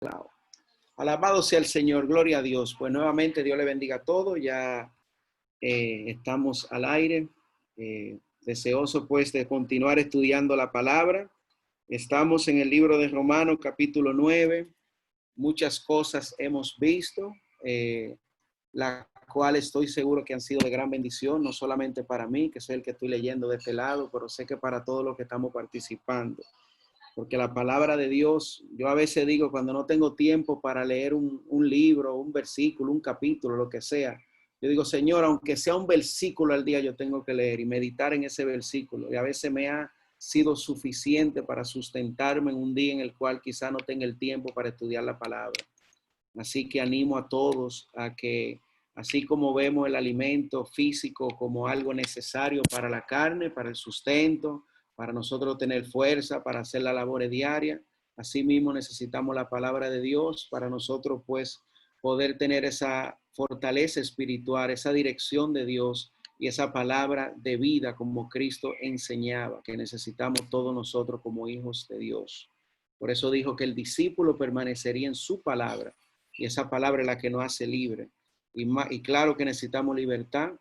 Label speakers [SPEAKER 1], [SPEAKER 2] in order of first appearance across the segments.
[SPEAKER 1] Claro. Alabado sea el Señor, gloria a Dios. Pues nuevamente Dios le bendiga a todos. Ya estamos al aire. Deseoso pues de continuar estudiando la palabra. Estamos en el libro de Romanos capítulo 9. Muchas cosas hemos visto, las cuales estoy seguro que han sido de gran bendición, no solamente para mí, que soy el que estoy leyendo de este lado, pero sé que para todos los que estamos participando. Porque la palabra de Dios, yo a veces digo, cuando no tengo tiempo para leer un libro, un versículo, un capítulo, lo que sea, yo digo, Señor, aunque sea un versículo al día, yo tengo que leer y meditar en ese versículo. Y a veces me ha sido suficiente para sustentarme en un día en el cual quizá no tenga el tiempo para estudiar la palabra. Así que animo a todos a que, así como vemos el alimento físico como algo necesario para la carne, para el sustento, para nosotros tener fuerza, para hacer la labor diaria, así mismo necesitamos la palabra de Dios para nosotros pues poder tener esa fortaleza espiritual, esa dirección de Dios y esa palabra de vida como Cristo enseñaba, que necesitamos todos nosotros como hijos de Dios. Por eso dijo que el discípulo permanecería en su palabra. Y esa palabra es la que nos hace libre. Y claro que necesitamos libertad,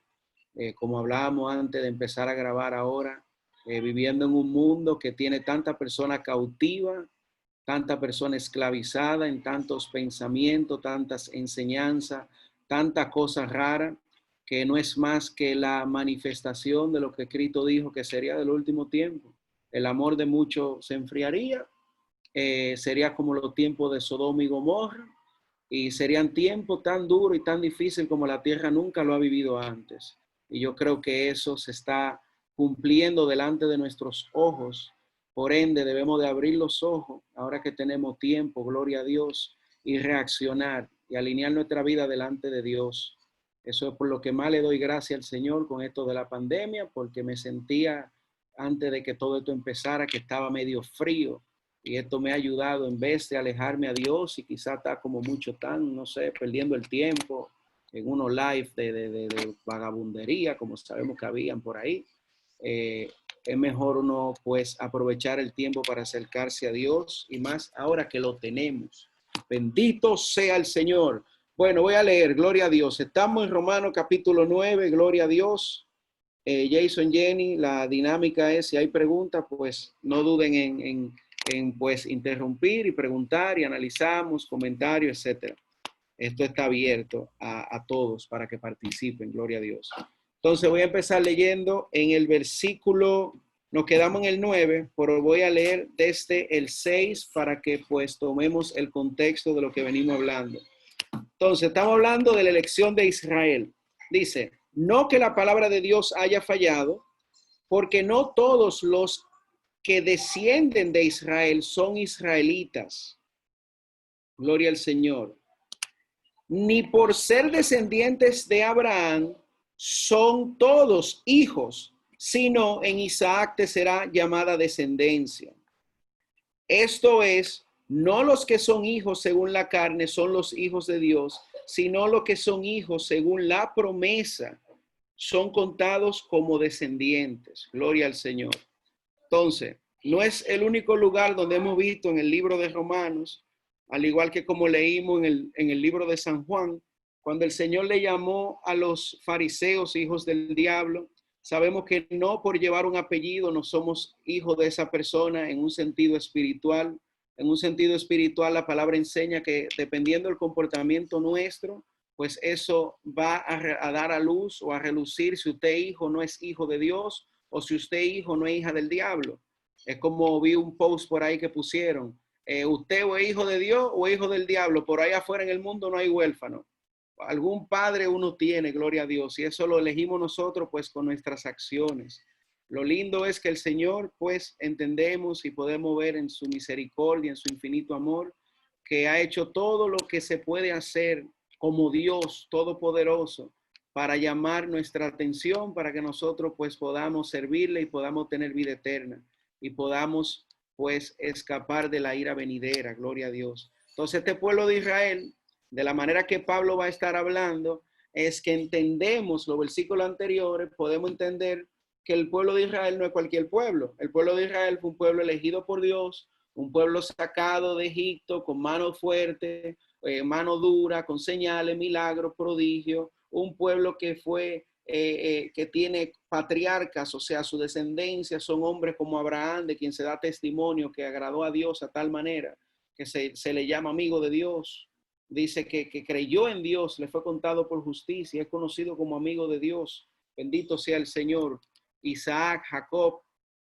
[SPEAKER 1] como hablábamos antes de empezar a grabar ahora, viviendo en un mundo que tiene tanta persona cautiva, tanta persona esclavizada en tantos pensamientos, tantas enseñanzas, tantas cosas raras, que no es más que la manifestación de lo que Cristo dijo que sería del último tiempo. El amor de muchos se enfriaría, sería como los tiempos de Sodoma y Gomorra, y serían tiempos tan duros y tan difíciles como la tierra nunca lo ha vivido antes. Y yo creo que eso se está cumpliendo delante de nuestros ojos. Por ende, debemos de abrir los ojos, ahora que tenemos tiempo, gloria a Dios, y reaccionar y alinear nuestra vida delante de Dios. Eso es por lo que más le doy gracias al Señor con esto de la pandemia, porque me sentía antes de que todo esto empezara que estaba medio frío. Y esto me ha ayudado en vez de alejarme a Dios y quizá está como mucho tan, no sé, perdiendo el tiempo en unos live de vagabundería, como sabemos que habían por ahí. Es mejor uno pues aprovechar el tiempo para acercarse a Dios y más ahora que lo tenemos. Bendito sea el Señor. Bueno, voy a leer, gloria a Dios. Estamos en Romanos capítulo 9, gloria a Dios. Jason, Jenny, la dinámica es, si hay preguntas, pues no duden en pues interrumpir y preguntar y analizamos, comentarios, etcétera. Esto está abierto a todos para que participen, gloria a Dios. Entonces voy a empezar leyendo en el versículo, nos quedamos en el 9, pero voy a leer desde el 6 para que pues tomemos el contexto de lo que venimos hablando. Entonces estamos hablando de la elección de Israel. Dice, no que la palabra de Dios haya fallado, porque no todos los que descienden de Israel son israelitas. Gloria al Señor. Ni por ser descendientes de Abraham son todos hijos, sino en Isaac te será llamada descendencia. Esto es, no los que son hijos según la carne son los hijos de Dios, sino los que son hijos según la promesa son contados como descendientes. Gloria al Señor. Entonces, no es el único lugar donde hemos visto en el libro de Romanos, al igual que como leímos en el libro de San Juan, cuando el Señor le llamó a los fariseos hijos del diablo, sabemos que no por llevar un apellido no somos hijos de esa persona en un sentido espiritual. En un sentido espiritual, la palabra enseña que dependiendo del comportamiento nuestro, pues eso va a dar a luz o a relucir si usted hijo no es hijo de Dios o si usted hijo no es hija del diablo. Es como vi un post por ahí que pusieron, usted o es hijo de Dios o es hijo del diablo, por ahí afuera en el mundo no hay huérfano. Algún padre uno tiene, gloria a Dios, y eso lo elegimos nosotros pues con nuestras acciones. Lo lindo es que el Señor pues entendemos y podemos ver en su misericordia, en su infinito amor, que ha hecho todo lo que se puede hacer como Dios todopoderoso para llamar nuestra atención, para que nosotros pues podamos servirle y podamos tener vida eterna y podamos pues escapar de la ira venidera, gloria a Dios. Entonces este pueblo de Israel, de la manera que Pablo va a estar hablando, es que entendemos los versículos anteriores, podemos entender que el pueblo de Israel no es cualquier pueblo. El pueblo de Israel fue un pueblo elegido por Dios, un pueblo sacado de Egipto con mano fuerte, mano dura, con señales, milagros, prodigios, un pueblo que fue, que tiene patriarcas, o sea, su descendencia son hombres como Abraham, de quien se da testimonio que agradó a Dios a tal manera que se le llama amigo de Dios. Dice que creyó en Dios, le fue contado por justicia, es conocido como amigo de Dios. Bendito sea el Señor. Isaac, Jacob,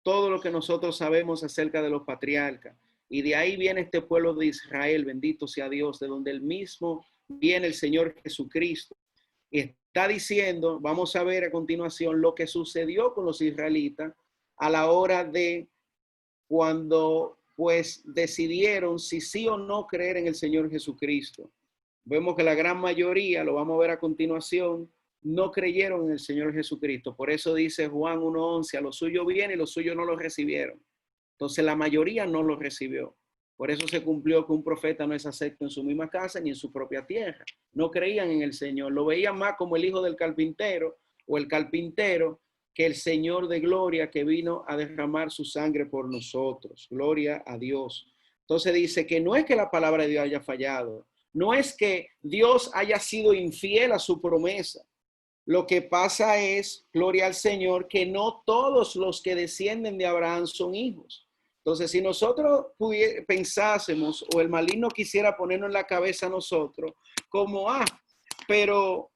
[SPEAKER 1] todo lo que nosotros sabemos acerca de los patriarcas. Y de ahí viene este pueblo de Israel, bendito sea Dios, de donde el mismo viene el Señor Jesucristo. Y está diciendo, vamos a ver a continuación lo que sucedió con los israelitas a la hora de cuando pues decidieron si sí o no creer en el Señor Jesucristo. Vemos que la gran mayoría, lo vamos a ver a continuación, no creyeron en el Señor Jesucristo. Por eso dice Juan 1:11, a lo suyo viene y los suyos no lo recibieron. Entonces la mayoría no lo recibió. Por eso se cumplió que un profeta no es acepto en su misma casa ni en su propia tierra. No creían en el Señor. Lo veían más como el hijo del carpintero o el carpintero que el Señor de gloria que vino a derramar su sangre por nosotros. Gloria a Dios. Entonces dice que no es que la palabra de Dios haya fallado. No es que Dios haya sido infiel a su promesa. Lo que pasa es, gloria al Señor, que no todos los que descienden de Abraham son hijos. Entonces, si nosotros pensásemos o el maligno quisiera ponernos en la cabeza a nosotros como, pero,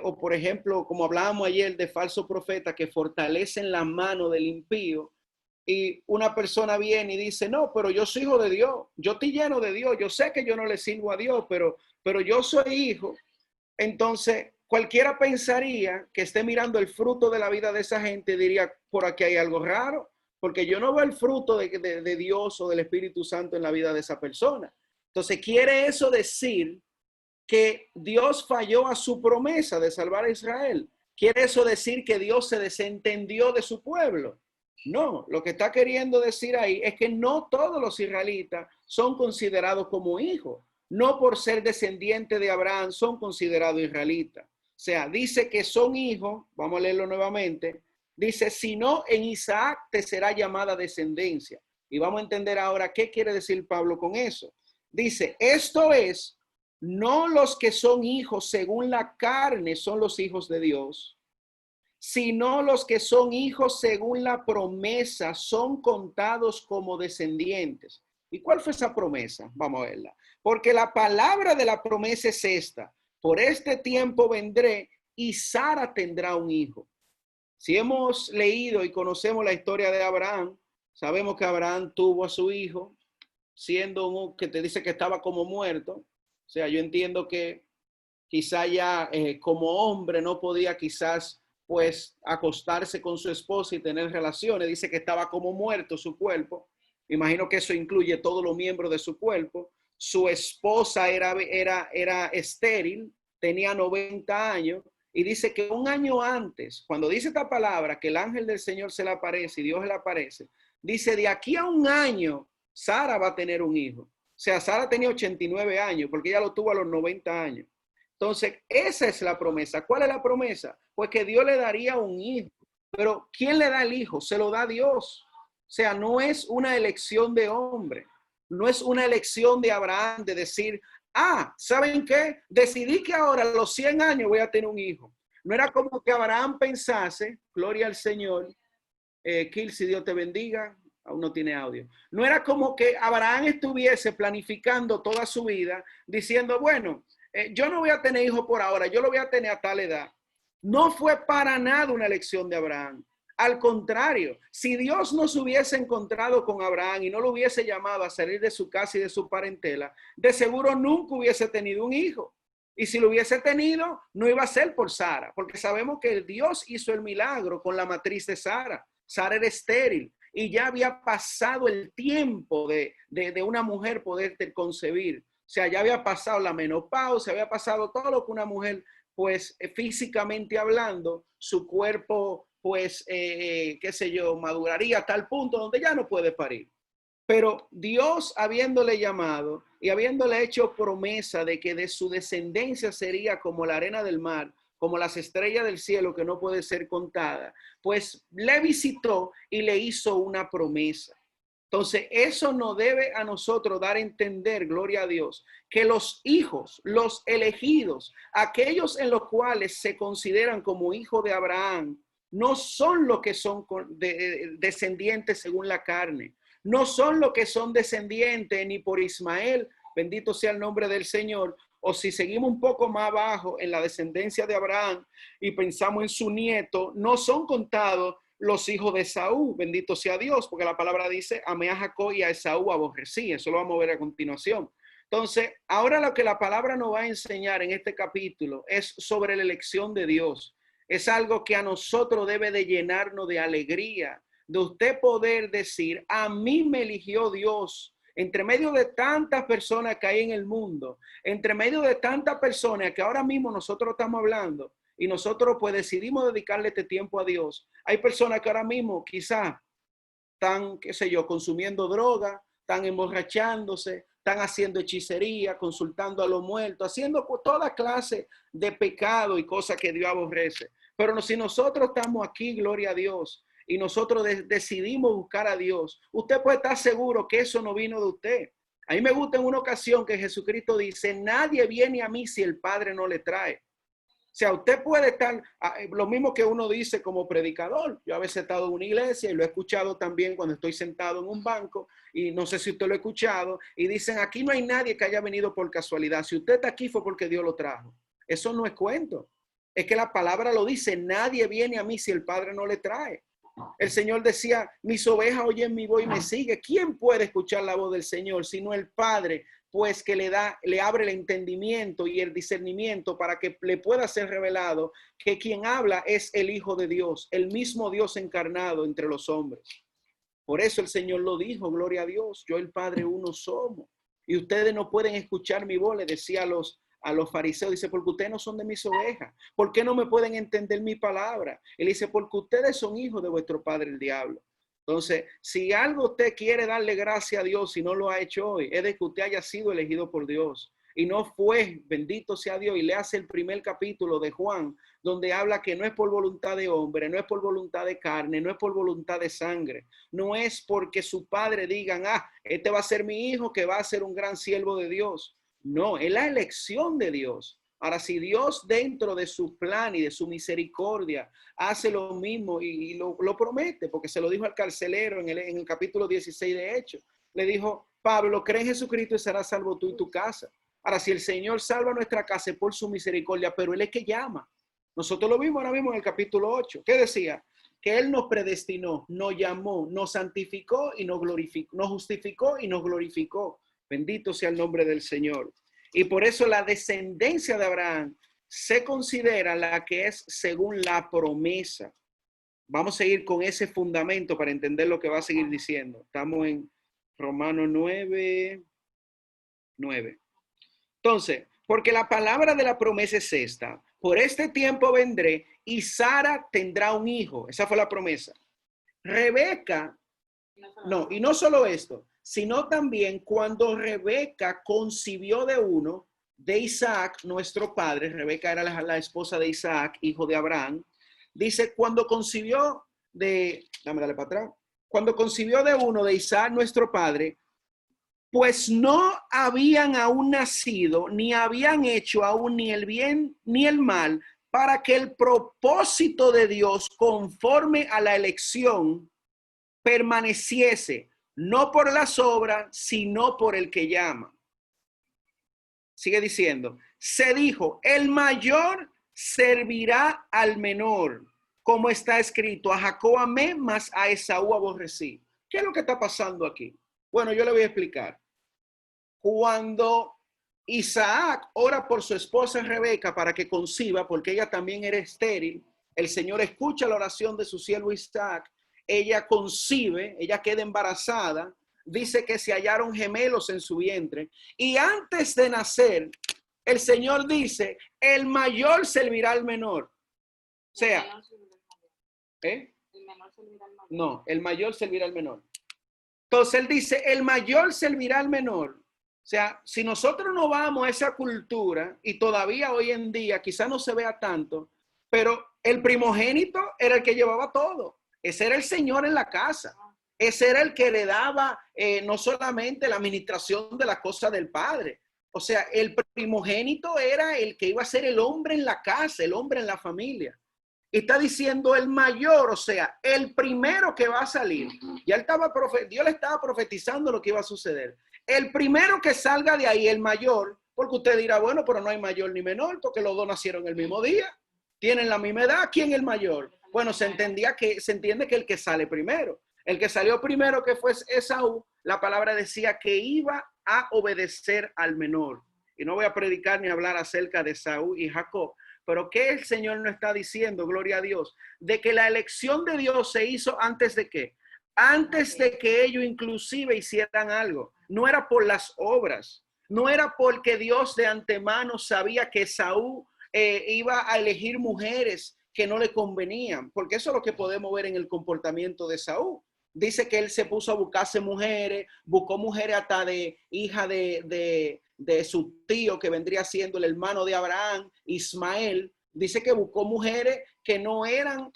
[SPEAKER 1] o por ejemplo, como hablábamos ayer de falsos profetas que fortalecen la mano del impío, y una persona viene y dice, no, pero yo soy hijo de Dios, yo estoy lleno de Dios, yo sé que yo no le sirvo a Dios, pero yo soy hijo. Entonces, cualquiera pensaría que esté mirando el fruto de la vida de esa gente y diría, por aquí hay algo raro, porque yo no veo el fruto de Dios o del Espíritu Santo en la vida de esa persona. Entonces, quiere eso decir que Dios falló a su promesa de salvar a Israel. ¿Quiere eso decir que Dios se desentendió de su pueblo? No, lo que está queriendo decir ahí es que no todos los israelitas son considerados como hijos. No por ser descendiente de Abraham son considerados israelitas. O sea, dice que son hijos, vamos a leerlo nuevamente, dice, si no en Isaac te será llamada descendencia. Y vamos a entender ahora qué quiere decir Pablo con eso. Dice, esto es, no los que son hijos según la carne son los hijos de Dios, sino los que son hijos según la promesa son contados como descendientes. ¿Y cuál fue esa promesa? Vamos a verla. Porque la palabra de la promesa es esta: por este tiempo vendré y Sara tendrá un hijo. Si hemos leído y conocemos la historia de Abraham, sabemos que Abraham tuvo a su hijo, siendo un que te dice que estaba como muerto. O sea, yo entiendo que quizá ya como hombre no podía quizás pues acostarse con su esposa y tener relaciones. Dice que estaba como muerto su cuerpo. Imagino que eso incluye todos los miembros de su cuerpo. Su esposa era estéril, tenía 90 años. Y dice que un año antes, cuando dice esta palabra, que el ángel del Señor se le aparece y Dios le aparece, dice, de aquí a un año, Sara va a tener un hijo. O sea, Sara tenía 89 años porque ella lo tuvo a los 90 años. Entonces, esa es la promesa. ¿Cuál es la promesa? Pues que Dios le daría un hijo. Pero ¿quién le da el hijo? Se lo da Dios. O sea, no es una elección de hombre. No es una elección de Abraham de decir, ¿saben qué? Decidí que ahora a los 100 años voy a tener un hijo. No era como que Abraham pensase, gloria al Señor, Kill, si Dios te bendiga, aún no tiene audio. No era como que Abraham estuviese planificando toda su vida diciendo, bueno, yo no voy a tener hijos por ahora, yo lo voy a tener a tal edad. No fue para nada una elección de Abraham. Al contrario, si Dios no se hubiese encontrado con Abraham y no lo hubiese llamado a salir de su casa y de su parentela, de seguro nunca hubiese tenido un hijo. Y si lo hubiese tenido, no iba a ser por Sara, porque sabemos que Dios hizo el milagro con la matriz de Sara. Sara era estéril y ya había pasado el tiempo de una mujer poder concebir. O sea, ya había pasado la menopausia, había pasado todo lo que una mujer, pues físicamente hablando, su cuerpo, pues, qué sé yo, maduraría a tal punto donde ya no puede parir. Pero Dios, habiéndole llamado y habiéndole hecho promesa de que de su descendencia sería como la arena del mar, como las estrellas del cielo que no puede ser contada, pues le visitó y le hizo una promesa. Entonces, eso nos debe a nosotros dar a entender, gloria a Dios, que los hijos, los elegidos, aquellos en los cuales se consideran como hijos de Abraham, no son los que son descendientes según la carne, no son los que son descendientes ni por Ismael, bendito sea el nombre del Señor, o si seguimos un poco más abajo en la descendencia de Abraham y pensamos en su nieto, no son contados los hijos de Esaú, bendito sea Dios, porque la palabra dice, amé a Jacob y a Esaú aborrecí, eso lo vamos a ver a continuación. Entonces, ahora lo que la palabra nos va a enseñar en este capítulo es sobre la elección de Dios. Es algo que a nosotros debe de llenarnos de alegría, de usted poder decir, a mí me eligió Dios, entre medio de tantas personas que hay en el mundo, entre medio de tantas personas que ahora mismo nosotros estamos hablando, y nosotros pues decidimos dedicarle este tiempo a Dios. Hay personas que ahora mismo quizás están, qué sé yo, consumiendo droga, están emborrachándose, están haciendo hechicería, consultando a los muertos, haciendo toda clase de pecado y cosas que Dios aborrece. Pero si nosotros estamos aquí, gloria a Dios, y nosotros decidimos buscar a Dios, usted puede estar seguro que eso no vino de usted. A mí me gusta en una ocasión que Jesucristo dice, nadie viene a mí si el Padre no le trae. O sea, usted puede estar, lo mismo que uno dice como predicador. Yo a veces he estado en una iglesia y lo he escuchado también cuando estoy sentado en un banco y no sé si usted lo ha escuchado y dicen, aquí no hay nadie que haya venido por casualidad. Si usted está aquí fue porque Dios lo trajo. Eso no es cuento. Es que la palabra lo dice, nadie viene a mí si el Padre no le trae. El Señor decía, mis ovejas oyen mi voz y me sigue. ¿Quién puede escuchar la voz del Señor sino el Padre? Pues que le abre el entendimiento y el discernimiento para que le pueda ser revelado que quien habla es el Hijo de Dios, el mismo Dios encarnado entre los hombres. Por eso el Señor lo dijo, gloria a Dios, yo y el Padre uno somos. Y ustedes no pueden escuchar mi voz, le decía a los fariseos, dice, porque ustedes no son de mis ovejas. ¿Por qué no me pueden entender mi palabra? Él dice, porque ustedes son hijos de vuestro padre el diablo. Entonces, si algo usted quiere darle gracias a Dios, si no lo ha hecho hoy, es de que usted haya sido elegido por Dios. Y no fue, bendito sea Dios, y le hace el primer capítulo de Juan, donde habla que no es por voluntad de hombre, no es por voluntad de carne, no es por voluntad de sangre, no es porque su padre digan, este va a ser mi hijo que va a ser un gran siervo de Dios. No, es la elección de Dios. Ahora, si Dios dentro de su plan y de su misericordia hace lo mismo y lo promete, porque se lo dijo al carcelero en el capítulo 16 de Hechos, le dijo, Pablo, cree en Jesucristo y serás salvo tú y tu casa. Ahora, si el Señor salva nuestra casa es por su misericordia, pero Él es que llama. Nosotros lo vimos ahora mismo en el capítulo 8. ¿Qué decía? Que Él nos predestinó, nos llamó, nos santificó y nos glorificó, nos justificó y nos glorificó. Bendito sea el nombre del Señor. Y por eso la descendencia de Abraham se considera la que es según la promesa. Vamos a seguir con ese fundamento para entender lo que va a seguir diciendo. Estamos en Romanos 9. Entonces, porque la palabra de la promesa es esta. Por este tiempo vendré y Sara tendrá un hijo. Esa fue la promesa. Rebeca, no, y no solo esto, sino también cuando Rebeca concibió de uno, de Isaac, nuestro padre, Rebeca era la esposa de Isaac, hijo de Abraham, dice, cuando concibió dale para atrás, cuando concibió de uno, de Isaac, nuestro padre, pues no habían aún nacido, ni habían hecho aún ni el bien ni el mal, para que el propósito de Dios conforme a la elección permaneciese, no por las obras, sino por el que llama. Sigue diciendo, se dijo, el mayor servirá al menor, como está escrito, a Jacob amé, mas a Esaú aborrecí. ¿Qué es lo que está pasando aquí? Bueno, yo le voy a explicar. Cuando Isaac ora por su esposa Rebeca para que conciba, porque ella también era estéril, el Señor escucha la oración de su siervo Isaac, ella concibe, ella queda embarazada, dice que se hallaron gemelos en su vientre, y antes de nacer, el Señor dice, el mayor servirá al menor. O sea, no, el mayor servirá al menor. Entonces él dice, el mayor servirá al menor. O sea, si nosotros no vamos a esa cultura, y todavía hoy en día quizás no se vea tanto, pero el primogénito era el que llevaba todo. Ese era el señor en la casa. Ese era el que heredaba no solamente la administración de la cosa del padre. O sea, el primogénito era el que iba a ser el hombre en la casa, el hombre en la familia. Y está diciendo el mayor, o sea, el primero que va a salir. Ya él estaba Dios le estaba profetizando lo que iba a suceder. El primero que salga de ahí, el mayor, porque usted dirá, bueno, pero no hay mayor ni menor, porque los dos nacieron el mismo día, tienen la misma edad. ¿Quién es el mayor? Bueno, se entiende que el que sale primero. El que salió primero, que fue Esaú, la palabra decía que iba a obedecer al menor. Y no voy a predicar ni hablar acerca de Esaú y Jacob, pero ¿qué el Señor nos está diciendo? Gloria a Dios. De que la elección de Dios se hizo antes de qué. Antes de que ellos inclusive hicieran algo. No era por las obras. No era porque Dios de antemano sabía que Esaú iba a elegir mujeres que no le convenían. Porque eso es lo que podemos ver en el comportamiento de Esaú. Dice que él se puso a buscarse mujeres, buscó mujeres hasta de hija de su tío, que vendría siendo el hermano de Abraham, Ismael. Dice que buscó mujeres que no eran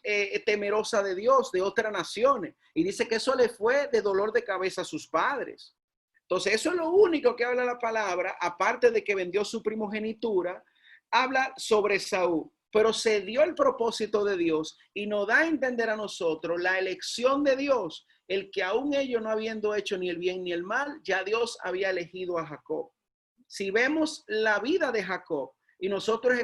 [SPEAKER 1] temerosas de Dios, de otras naciones. Y dice que eso le fue de dolor de cabeza a sus padres. Entonces, eso es lo único que habla la palabra, aparte de que vendió su primogenitura, habla sobre Saúl. Pero se dio el propósito de Dios y nos da a entender a nosotros la elección de Dios, el que aún ellos no habiendo hecho ni el bien ni el mal, ya Dios había elegido a Jacob. Si vemos la vida de Jacob y nosotros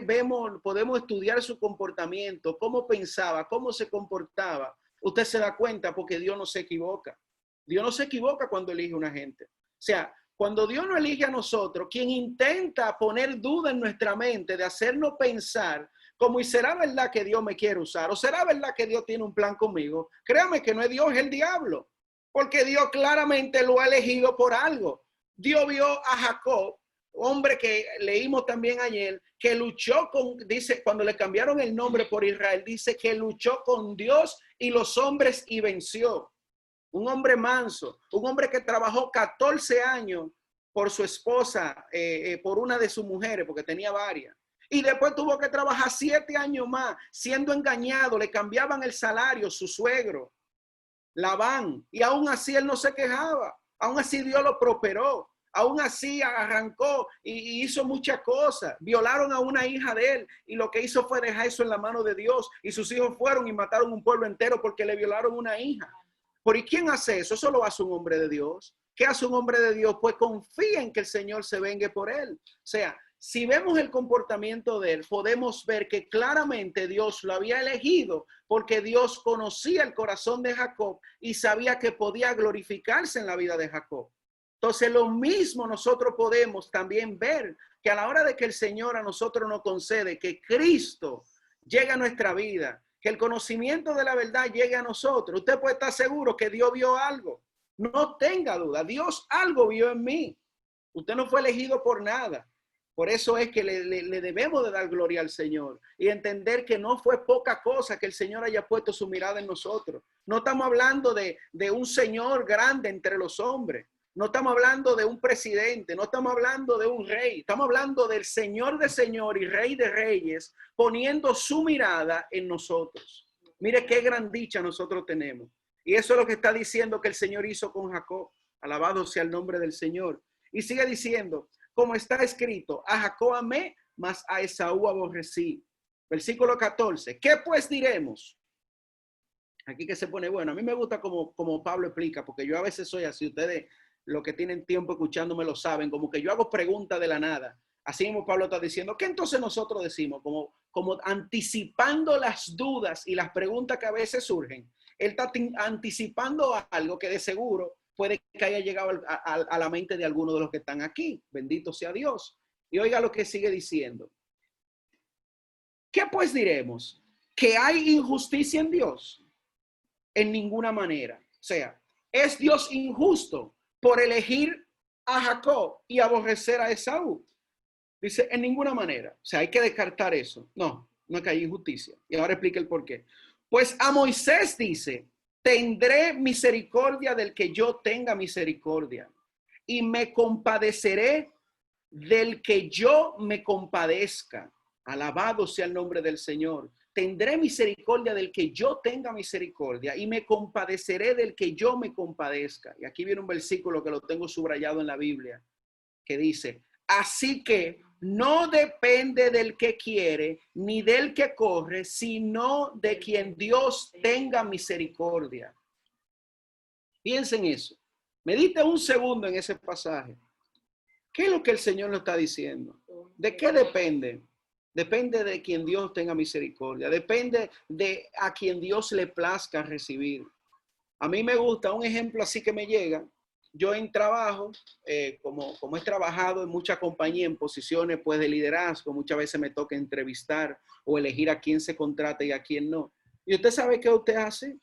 [SPEAKER 1] podemos estudiar su comportamiento, cómo pensaba, cómo se comportaba, usted se da cuenta porque Dios no se equivoca. Dios no se equivoca cuando elige a una gente. O sea, cuando Dios no elige a nosotros, quien intenta poner duda en nuestra mente de hacernos pensar como, ¿y será verdad que Dios me quiere usar? ¿O será verdad que Dios tiene un plan conmigo? Créame que no es Dios, es el diablo. Porque Dios claramente lo ha elegido por algo. Dios vio a Jacob, hombre que leímos también ayer, que luchó dice, cuando le cambiaron el nombre por Israel, dice que luchó con Dios y los hombres y venció. Un hombre manso, un hombre que trabajó 14 años por su esposa, por una de sus mujeres, porque tenía varias. Y después tuvo que trabajar 7 años más, siendo engañado, le cambiaban el salario, su suegro, Labán, y aún así él no se quejaba, aún así Dios lo prosperó, aún así arrancó y hizo muchas cosas. Violaron a una hija de él y lo que hizo fue dejar eso en la mano de Dios, y sus hijos fueron y mataron un pueblo entero porque le violaron una hija. ¿Por quién hace eso? Eso lo hace un hombre de Dios. ¿Qué hace un hombre de Dios? Pues confía en que el Señor se vengue por él. O sea, si vemos el comportamiento de él, podemos ver que claramente Dios lo había elegido porque Dios conocía el corazón de Jacob y sabía que podía glorificarse en la vida de Jacob. Entonces, lo mismo nosotros podemos también ver que a la hora de que el Señor a nosotros nos concede que Cristo llegue a nuestra vida, que el conocimiento de la verdad llegue a nosotros, usted puede estar seguro que Dios vio algo. No tenga duda, Dios algo vio en mí. Usted no fue elegido por nada. Por eso es que le debemos de dar gloria al Señor y entender que no fue poca cosa que el Señor haya puesto su mirada en nosotros. No estamos hablando de un Señor grande entre los hombres. No estamos hablando de un presidente, no estamos hablando de un rey. Estamos hablando del Señor de señor y Rey de reyes poniendo su mirada en nosotros. Mire qué gran dicha nosotros tenemos. Y eso es lo que está diciendo que el Señor hizo con Jacob. Alabado sea el nombre del Señor. Y sigue diciendo, como está escrito, a Jacob amé, mas a Esaú aborrecí. Versículo 14. ¿Qué pues diremos? Aquí que se pone bueno. A mí me gusta como Pablo explica, porque yo a veces soy así. Ustedes, los que tienen tiempo escuchándome lo saben, como que yo hago preguntas de la nada. Así mismo Pablo está diciendo, ¿qué entonces nosotros decimos? Como anticipando las dudas y las preguntas que a veces surgen. Él está anticipando algo que de seguro puede que haya llegado a la mente de algunos de los que están aquí. Bendito sea Dios. Y oiga lo que sigue diciendo. ¿Qué pues diremos? ¿Que hay injusticia en Dios? En ninguna manera. O sea, ¿es Dios injusto por elegir a Jacob y aborrecer a Esaú? Dice, en ninguna manera. O sea, hay que descartar eso. No es que hay injusticia. Y ahora explica el por qué. Pues a Moisés dice, tendré misericordia del que yo tenga misericordia y me compadeceré del que yo me compadezca. Alabado sea el nombre del Señor. tendré misericordia del que yo tenga misericordia y me compadeceré del que yo me compadezca. Y aquí viene un versículo que lo tengo subrayado en la Biblia, que dice, así que no depende del que quiere ni del que corre, sino de quien Dios tenga misericordia. Piensen en eso. Medite un segundo en ese pasaje. ¿Qué es lo que el Señor nos está diciendo? ¿De qué depende? Depende de quien Dios tenga misericordia. Depende de a quien Dios le plazca recibir. A mí me gusta un ejemplo así que me llega. Yo en trabajo, como he trabajado en muchas compañías en posiciones pues, de liderazgo, muchas veces me toca entrevistar o elegir a quién se contrata y a quién no. ¿Y usted sabe qué usted hace?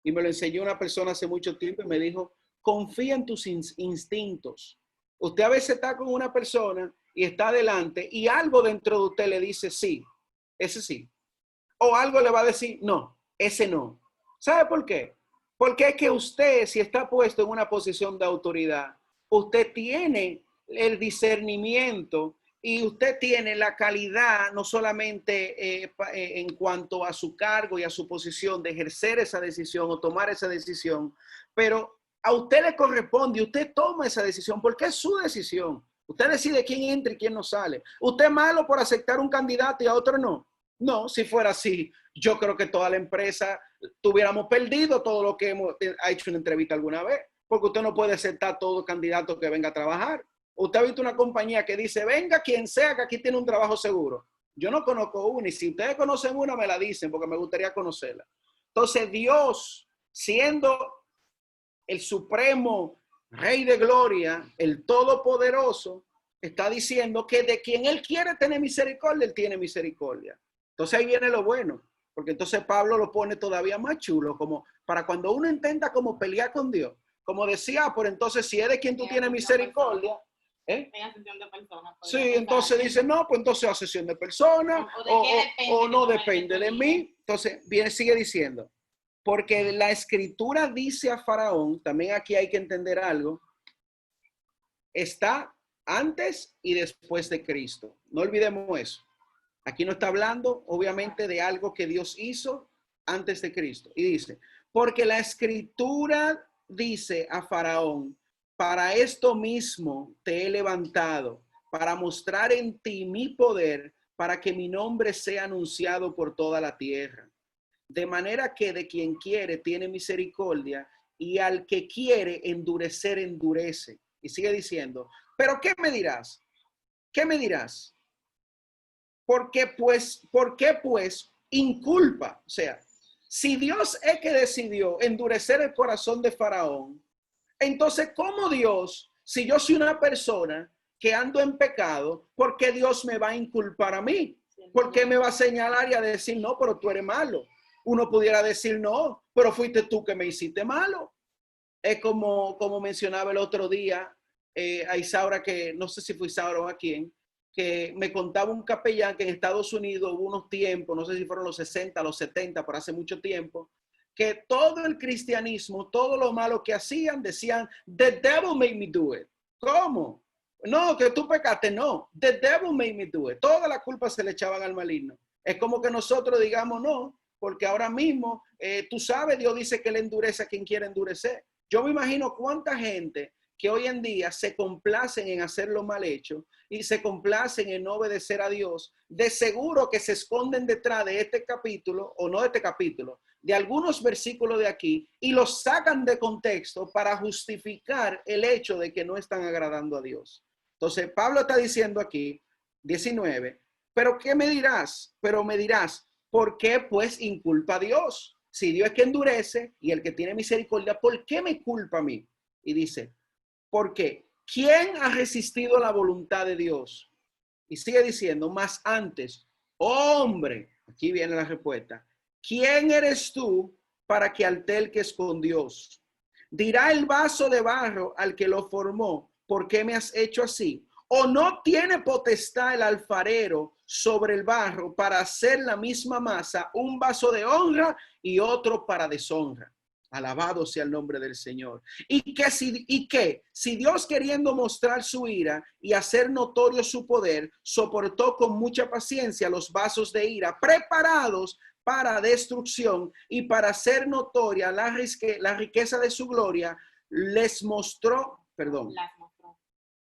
[SPEAKER 1] Y me lo enseñó una persona hace mucho tiempo y me dijo, confía en tus instintos. Usted a veces está con una persona y está adelante y algo dentro de usted le dice sí, ese sí. O algo le va a decir no, ese no. ¿Sabe por qué? Porque es que usted, si está puesto en una posición de autoridad, usted tiene el discernimiento y usted tiene la calidad, no solamente en cuanto a su cargo y a su posición de ejercer esa decisión o tomar esa decisión, pero a usted le corresponde, usted toma esa decisión porque es su decisión. Usted decide quién entra y quién no sale. ¿Usted es malo por aceptar un candidato y a otro no? No, si fuera así, yo creo que toda la empresa tuviéramos perdido todo lo que hemos hecho una entrevista alguna vez, porque usted no puede aceptar todo candidato que venga a trabajar. Usted ha visto una compañía que dice, venga quien sea que aquí tiene un trabajo seguro. Yo no conozco una y si ustedes conocen una me la dicen porque me gustaría conocerla. Entonces Dios, siendo el supremo Rey de Gloria, el Todopoderoso, está diciendo que de quien Él quiere tener misericordia, Él tiene misericordia. Entonces ahí viene lo bueno, porque entonces Pablo lo pone todavía más chulo, como para cuando uno intenta como pelear con Dios, como decía, por entonces si es de quien tú tienes misericordia, ¿eh? Sí, entonces dice, no, pues entonces asesión de personas, o no depende de mí. Entonces viene, sigue diciendo, porque la escritura dice a Faraón, también aquí hay que entender algo, está antes y después de Cristo. No olvidemos eso. Aquí no está hablando, obviamente, de algo que Dios hizo antes de Cristo. Y dice, porque la escritura dice a Faraón, para esto mismo te he levantado, para mostrar en ti mi poder, para que mi nombre sea anunciado por toda la tierra. De manera que de quien quiere tiene misericordia y al que quiere endurecer, endurece. Y sigue diciendo, pero ¿qué me dirás? ¿Qué me dirás? ¿Por qué pues inculpa? O sea, si Dios es que decidió endurecer el corazón de Faraón, entonces, ¿cómo Dios, si yo soy una persona que ando en pecado, por qué Dios me va a inculpar a mí? ¿Por qué me va a señalar y a decir, no, pero tú eres malo? Uno pudiera decir, no, pero fuiste tú que me hiciste malo. Es como mencionaba el otro día a Isaura, que no sé si fue Isaura o a quién, que me contaba un capellán que en Estados Unidos hubo unos tiempos, no sé si fueron los 60, los 70, por hace mucho tiempo, que todo el cristianismo, todo lo malo que hacían, decían, the devil made me do it. ¿Cómo? No, que tú pecaste, no. The devil made me do it. Toda la culpa se le echaban al maligno. Es como que nosotros digamos no, porque ahora mismo, tú sabes, Dios dice que le endurece a quien quiere endurecer. Yo me imagino cuánta gente que hoy en día se complacen en hacer lo mal hecho y se complacen en no obedecer a Dios, de seguro que se esconden detrás de este capítulo, o no de este capítulo, de algunos versículos de aquí, y los sacan de contexto para justificar el hecho de que no están agradando a Dios. Entonces, Pablo está diciendo aquí, 19, pero ¿qué me dirás? Pero me dirás, ¿por qué pues inculpa a Dios? Si Dios es que endurece y el que tiene misericordia, ¿por qué me culpa a mí? Y dice, porque ¿quién ha resistido la voluntad de Dios? Y sigue diciendo, más antes, hombre, aquí viene la respuesta, ¿quién eres tú para que alterques con Dios? Dirá el vaso de barro al que lo formó, ¿por qué me has hecho así? ¿O no tiene potestad el alfarero sobre el barro para hacer la misma masa, un vaso de honra y otro para deshonra? Alabado sea el nombre del Señor. Y que si Dios, queriendo mostrar su ira y hacer notorio su poder, soportó con mucha paciencia los vasos de ira preparados para destrucción y para hacer notoria la riqueza de su gloria, les mostró, perdón,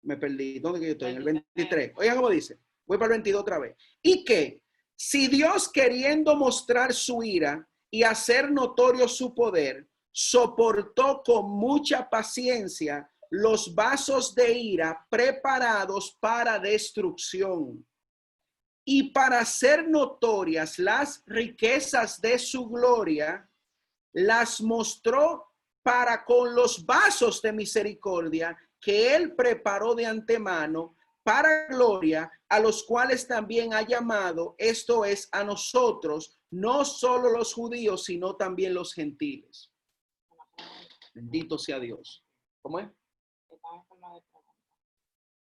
[SPEAKER 1] me perdí, ¿dónde que yo estoy? En el 23. Oigan cómo dice, voy para el 22 otra vez. Y que si Dios, queriendo mostrar su ira y hacer notorio su poder, soportó con mucha paciencia los vasos de ira preparados para destrucción y para hacer notorias las riquezas de su gloria, las mostró para con los vasos de misericordia que él preparó de antemano para gloria, a los cuales también ha llamado, esto es, a nosotros, no solo los judíos, sino también los gentiles. Bendito sea Dios. ¿Cómo es?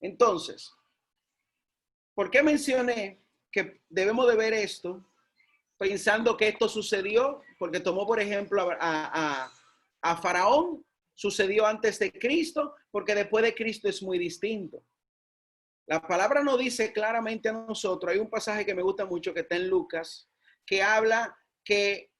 [SPEAKER 1] Entonces, ¿por qué mencioné que debemos de ver esto pensando que esto sucedió? Porque tomó, por ejemplo, a Faraón, sucedió antes de Cristo, porque después de Cristo es muy distinto. La palabra nos dice claramente a nosotros, hay un pasaje que me gusta mucho que está en Lucas, que habla que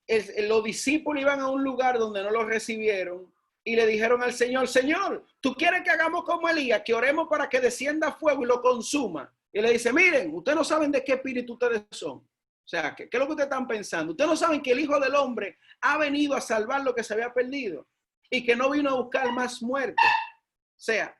[SPEAKER 1] los discípulos iban a un lugar donde no los recibieron y le dijeron al Señor, Señor, ¿tú quieres que hagamos como Elías, que oremos para que descienda fuego y lo consuma? Y le dice, miren, ustedes no saben de qué espíritu ustedes son. O sea, ¿qué es lo que ustedes están pensando? Ustedes no saben que el Hijo del Hombre ha venido a salvar lo que se había perdido y que no vino a buscar más muerte. O sea,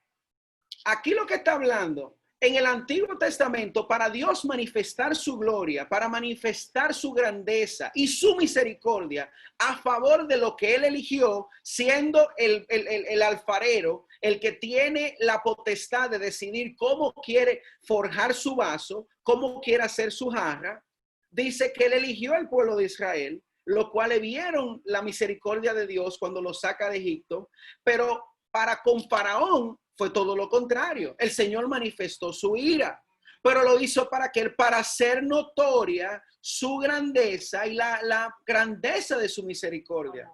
[SPEAKER 1] aquí lo que está hablando, en el Antiguo Testamento, para Dios manifestar su gloria, para manifestar su grandeza y su misericordia a favor de lo que él eligió, siendo el alfarero, el que tiene la potestad de decidir cómo quiere forjar su vaso, cómo quiere hacer su jarra, dice que él eligió al pueblo de Israel, lo cual le vieron la misericordia de Dios cuando lo saca de Egipto, pero para con Faraón fue todo lo contrario. El Señor manifestó su ira, pero lo hizo para hacer notoria su grandeza y la grandeza de su misericordia.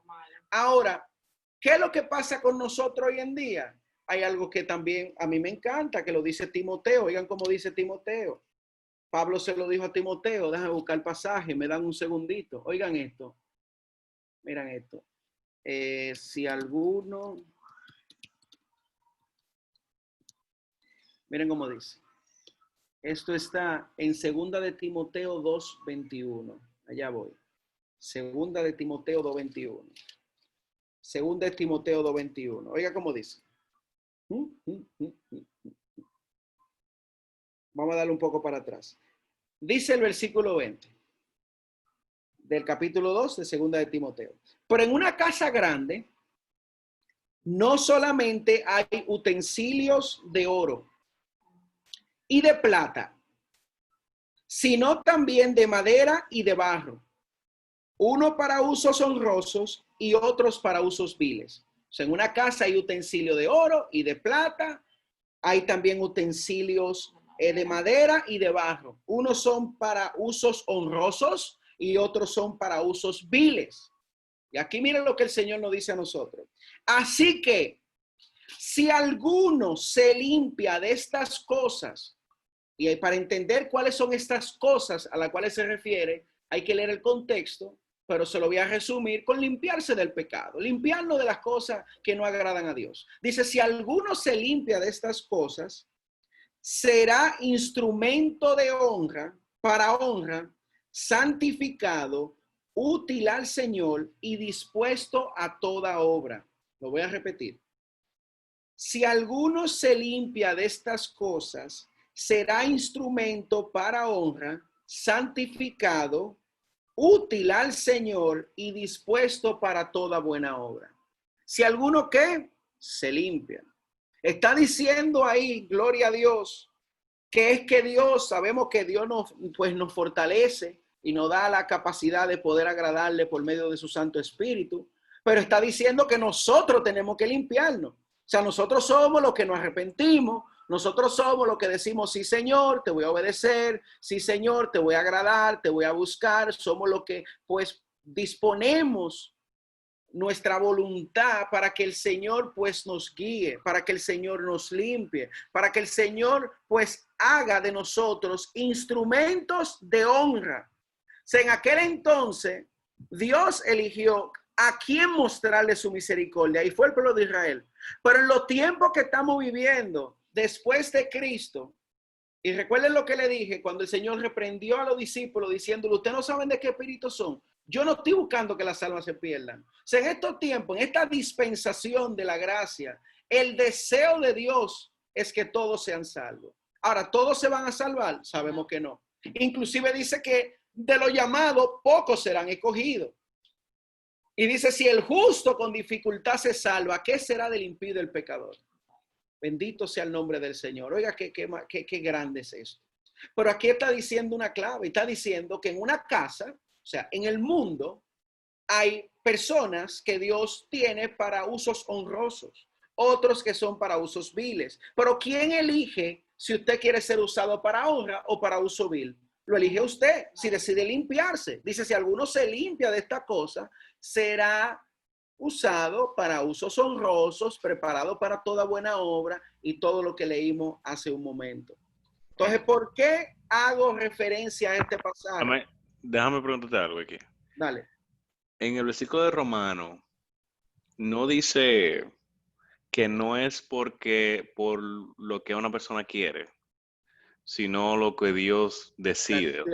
[SPEAKER 1] Ahora, ¿qué es lo que pasa con nosotros hoy en día? Hay algo que también a mí me encanta, que lo dice Timoteo. Oigan cómo dice Timoteo. Pablo se lo dijo a Timoteo. Déjame buscar el pasaje, me dan un segundito. Oigan esto. Miren esto. Si alguno... Miren cómo dice. Esto está en segunda de Timoteo 2:21. Allá voy. Segunda de Timoteo 2:21. Segunda de Timoteo 2:21. Oiga cómo dice. Vamos a darle un poco para atrás. Dice el versículo 20 del capítulo 2 de segunda de Timoteo. Pero en una casa grande no solamente hay utensilios de oro y de plata, sino también de madera y de barro, uno para usos honrosos y otros para usos viles. O sea, en una casa hay utensilio de oro y de plata, hay también utensilios de madera y de barro. Unos son para usos honrosos y otros son para usos viles. Y aquí miren lo que el Señor nos dice a nosotros. Así que, si alguno se limpia de estas cosas, y para entender cuáles son estas cosas a las cuales se refiere, hay que leer el contexto, pero se lo voy a resumir con limpiarse del pecado, limpiarlo de las cosas que no agradan a Dios. Dice, si alguno se limpia de estas cosas, será instrumento de honra, para honra, santificado, útil al Señor y dispuesto a toda obra. Lo voy a repetir. Si alguno se limpia de estas cosas, será instrumento para honra, santificado, útil al Señor y dispuesto para toda buena obra. Si alguno ¿qué? Se limpia. Está diciendo ahí, gloria a Dios, que es que Dios, sabemos que Dios nos fortalece y nos da la capacidad de poder agradarle por medio de su Santo Espíritu, pero está diciendo que nosotros tenemos que limpiarnos. O sea, nosotros somos los que nos arrepentimos, nosotros somos los que decimos, sí, Señor, te voy a obedecer, sí, Señor, te voy a agradar, te voy a buscar. Somos los que, pues, disponemos nuestra voluntad para que el Señor pues nos guíe, para que el Señor nos limpie, para que el Señor pues haga de nosotros instrumentos de honra. O sea, en aquel entonces Dios eligió a quién mostrarle su misericordia y fue el pueblo de Israel. Pero en los tiempos que estamos viviendo después de Cristo, y recuerden lo que le dije cuando el Señor reprendió a los discípulos diciéndole, ustedes no saben de qué espíritu son. Yo no estoy buscando que las almas se pierdan. O sea, en estos tiempos, en esta dispensación de la gracia, el deseo de Dios es que todos sean salvos. Ahora, ¿todos se van a salvar? Sabemos que no. Inclusive dice que de los llamados, pocos serán escogidos. Y dice, si el justo con dificultad se salva, ¿qué será del impío y del pecador? Bendito sea el nombre del Señor. Oiga, qué grande es esto. Pero aquí está diciendo una clave. Está diciendo que en una casa, o sea, en el mundo, hay personas que Dios tiene para usos honrosos, otros que son para usos viles. Pero ¿quién elige si usted quiere ser usado para honra o para uso vil? Lo elige usted, si decide limpiarse. Dice, si alguno se limpia de esta cosa, será usado para usos honrosos, preparado para toda buena obra y todo lo que leímos hace un momento. Entonces, ¿por qué hago referencia a este pasaje?
[SPEAKER 2] Déjame preguntarte algo aquí.
[SPEAKER 1] Dale.
[SPEAKER 2] En el versículo de Romano, no dice que no es por lo que una persona quiere, sino lo que Dios decide.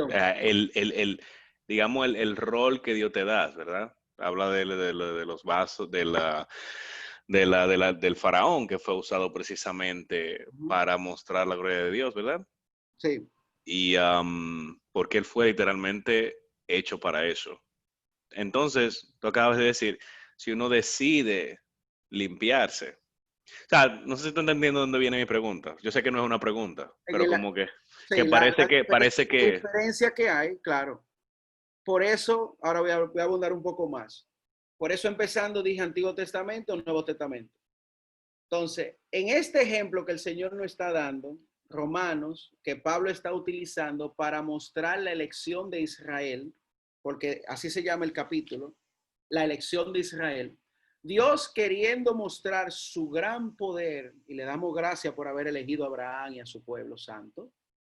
[SPEAKER 2] Digamos, el rol que Dios te da, ¿verdad? Habla de los vasos, del faraón que fue usado precisamente para mostrar la gloria de Dios, ¿verdad?
[SPEAKER 1] Sí.
[SPEAKER 2] Y porque él fue literalmente hecho para eso. Entonces, tú acabas de decir, si uno decide limpiarse. O sea, no sé si tú entendiendo dónde viene mi pregunta. Yo sé que no es una pregunta, pero como que,
[SPEAKER 1] sí,
[SPEAKER 2] parece que...
[SPEAKER 1] diferencia que hay, claro. Por eso, ahora voy a abundar un poco más. Por eso empezando dije Antiguo Testamento, Nuevo Testamento. Entonces, en este ejemplo que el Señor nos está dando, Romanos, que Pablo está utilizando para mostrar la elección de Israel, porque así se llama el capítulo, la elección de Israel. Dios queriendo mostrar su gran poder, y le damos gracias por haber elegido a Abraham y a su pueblo santo,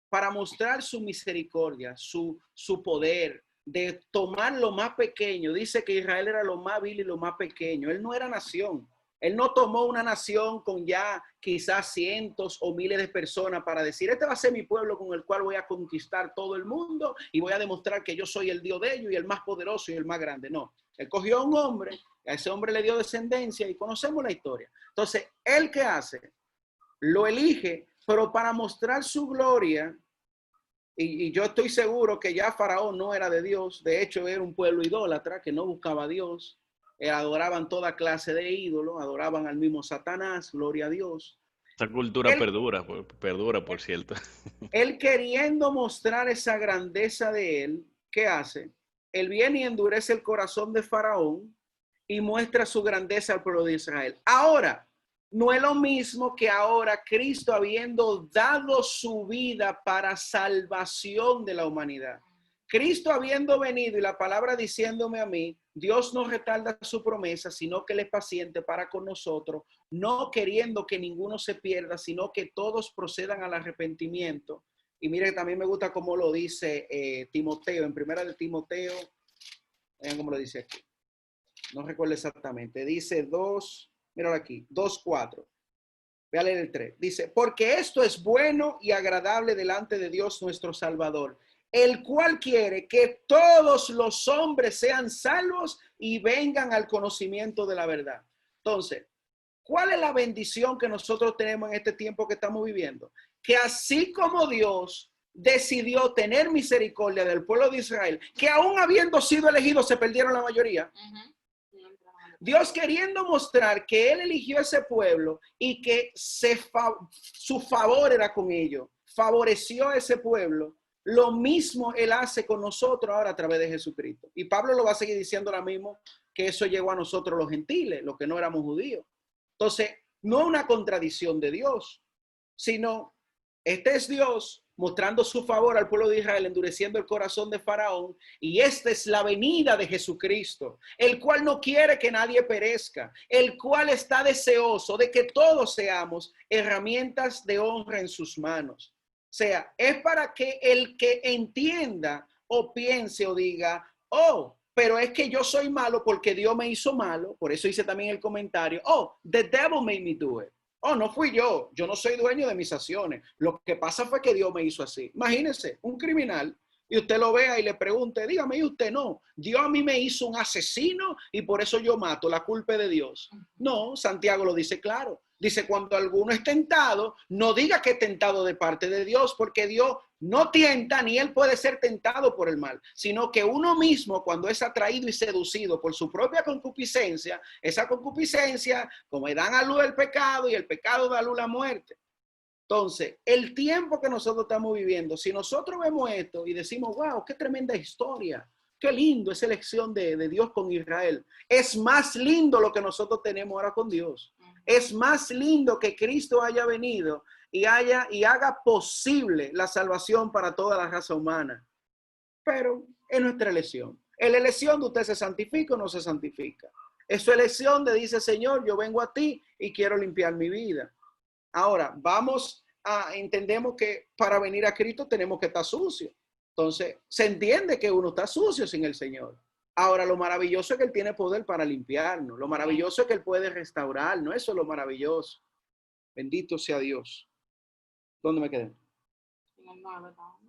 [SPEAKER 1] para mostrar su misericordia, su poder, de tomar lo más pequeño. Dice que Israel era lo más vil y lo más pequeño. Él no era nación. Él no tomó una nación con ya quizás cientos o miles de personas para decir, este va a ser mi pueblo con el cual voy a conquistar todo el mundo y voy a demostrar que yo soy el Dios de ellos y el más poderoso y el más grande. No, él cogió a un hombre, a ese hombre le dio descendencia y conocemos la historia. Entonces, ¿él qué hace? Lo elige, pero para mostrar su gloria. Y yo estoy seguro que ya Faraón no era de Dios. De hecho, era un pueblo idólatra que no buscaba a Dios. Adoraban toda clase de ídolos, adoraban al mismo Satanás, gloria a Dios.
[SPEAKER 2] Esta cultura
[SPEAKER 1] Él,
[SPEAKER 2] perdura, por cierto.
[SPEAKER 1] él queriendo mostrar esa grandeza de él, ¿qué hace? Él viene y endurece el corazón de Faraón y muestra su grandeza al pueblo de Israel. Ahora, no es lo mismo que ahora Cristo habiendo dado su vida para salvación de la humanidad. Cristo habiendo venido y la palabra diciéndome a mí, Dios no retarda su promesa, sino que Él es paciente para con nosotros, no queriendo que ninguno se pierda, sino que todos procedan al arrepentimiento. Y mire, también me gusta cómo lo dice Timoteo, en primera de Timoteo, vean cómo lo dice aquí. No recuerdo exactamente. Dice 2, míralo aquí, 2:4. Voy a leer el 3. Dice, porque esto es bueno y agradable delante de Dios nuestro Salvador, el cual quiere que todos los hombres sean salvos y vengan al conocimiento de la verdad. Entonces, ¿cuál es la bendición que nosotros tenemos en este tiempo que estamos viviendo? Que así como Dios decidió tener misericordia del pueblo de Israel, que aún habiendo sido elegidos se perdieron la mayoría. Dios queriendo mostrar que Él eligió ese pueblo y que su favor era con ellos, favoreció a ese pueblo. Lo mismo Él hace con nosotros ahora a través de Jesucristo. Y Pablo lo va a seguir diciendo ahora mismo, que eso llegó a nosotros los gentiles, los que no éramos judíos. Entonces, no es una contradicción de Dios, sino este es Dios mostrando su favor al pueblo de Israel, endureciendo el corazón de Faraón. Y esta es la venida de Jesucristo, el cual no quiere que nadie perezca, el cual está deseoso de que todos seamos herramientas de honra en sus manos. O sea, es para que el que entienda o piense o diga, oh, pero es que yo soy malo porque Dios me hizo malo. Por eso hice también el comentario, oh, the devil made me do it. Oh, no fui yo no soy dueño de mis acciones. Lo que pasa fue que Dios me hizo así. Imagínense, un criminal, y usted lo vea y le pregunte, dígame, y usted no, Dios a mí me hizo un asesino y por eso yo mato, la culpa es de Dios. No, Santiago lo dice claro. Dice, cuando alguno es tentado, no diga que es tentado de parte de Dios, porque Dios no tienta ni él puede ser tentado por el mal, sino que uno mismo, cuando es atraído y seducido por su propia concupiscencia, esa concupiscencia, como dan a luz el pecado y el pecado da a luz la muerte. Entonces, el tiempo que nosotros estamos viviendo, si nosotros vemos esto y decimos, wow, qué tremenda historia, qué lindo esa elección de Dios con Israel, es más lindo lo que nosotros tenemos ahora con Dios. Es más lindo que Cristo haya venido y haga posible la salvación para toda la raza humana. Pero es nuestra elección. Es la elección de usted se santifica o no se santifica. Es su elección de dice, Señor, yo vengo a ti y quiero limpiar mi vida. Ahora, entendemos que para venir a Cristo tenemos que estar sucios. Entonces, se entiende que uno está sucio sin el Señor. Ahora, lo maravilloso es que Él tiene poder para limpiarnos. Lo maravilloso es que Él puede restaurarnos. Eso es lo maravilloso. Bendito sea Dios. ¿Dónde me quedé?
[SPEAKER 3] En el 9 estamos.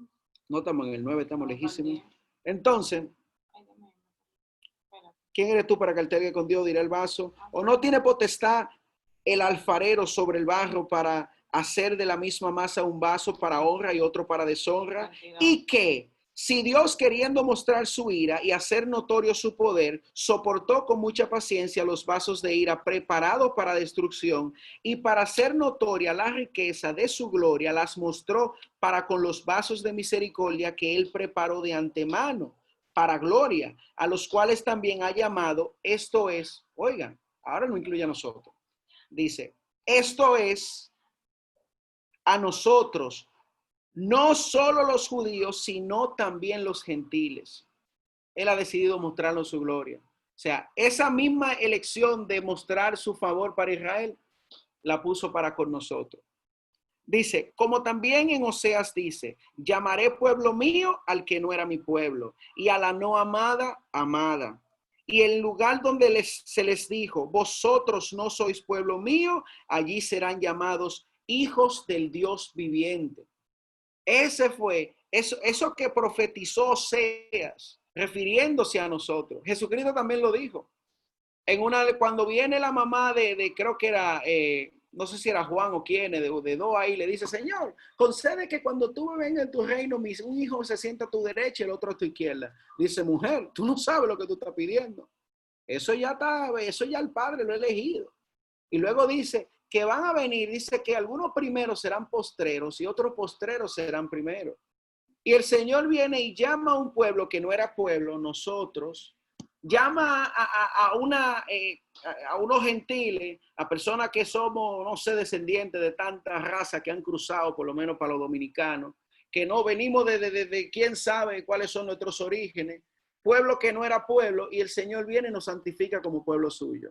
[SPEAKER 1] No estamos en el 9, estamos lejísimos.
[SPEAKER 3] También.
[SPEAKER 1] Entonces, ¿quién eres tú para que altergue con Dios? Dirá el vaso. ¿O no tiene potestad el alfarero sobre el barro para hacer de la misma masa un vaso para honra y otro para deshonra? Y que si Dios, queriendo mostrar su ira y hacer notorio su poder, soportó con mucha paciencia los vasos de ira preparados para destrucción, y para hacer notoria la riqueza de su gloria las mostró para con los vasos de misericordia que él preparó de antemano para gloria, a los cuales también ha llamado, esto es, oigan, ahora no incluye a nosotros. Dice, esto es a nosotros, no solo los judíos, sino también los gentiles. Él ha decidido mostrarnos su gloria. O sea, esa misma elección de mostrar su favor para Israel, la puso para con nosotros. Dice, como también en Oseas dice, llamaré pueblo mío al que no era mi pueblo, y a la no amada, amada. Y el lugar donde se les dijo, vosotros no sois pueblo mío, allí serán llamados hijos del Dios viviente. Ese fue, eso que profetizó Oseas, refiriéndose a nosotros. Jesucristo también lo dijo. Cuando viene la mamá creo que era, no sé si era Juan o quién, de dos ahí, le dice, Señor, concede que cuando tú vengas en tu reino, un hijo se sienta a tu derecha y el otro a tu izquierda. Dice, mujer, tú no sabes lo que tú estás pidiendo. Eso ya el Padre lo ha elegido. Y luego dice que van a venir, dice que algunos primeros serán postreros y otros postreros serán primeros. Y el Señor viene y llama a un pueblo que no era pueblo, nosotros, llama a unos gentiles, a personas que somos, no sé, descendientes de tantas razas que han cruzado, por lo menos para los dominicanos, que no venimos de quién sabe cuáles son nuestros orígenes, pueblo que no era pueblo, y el Señor viene y nos santifica como pueblo suyo.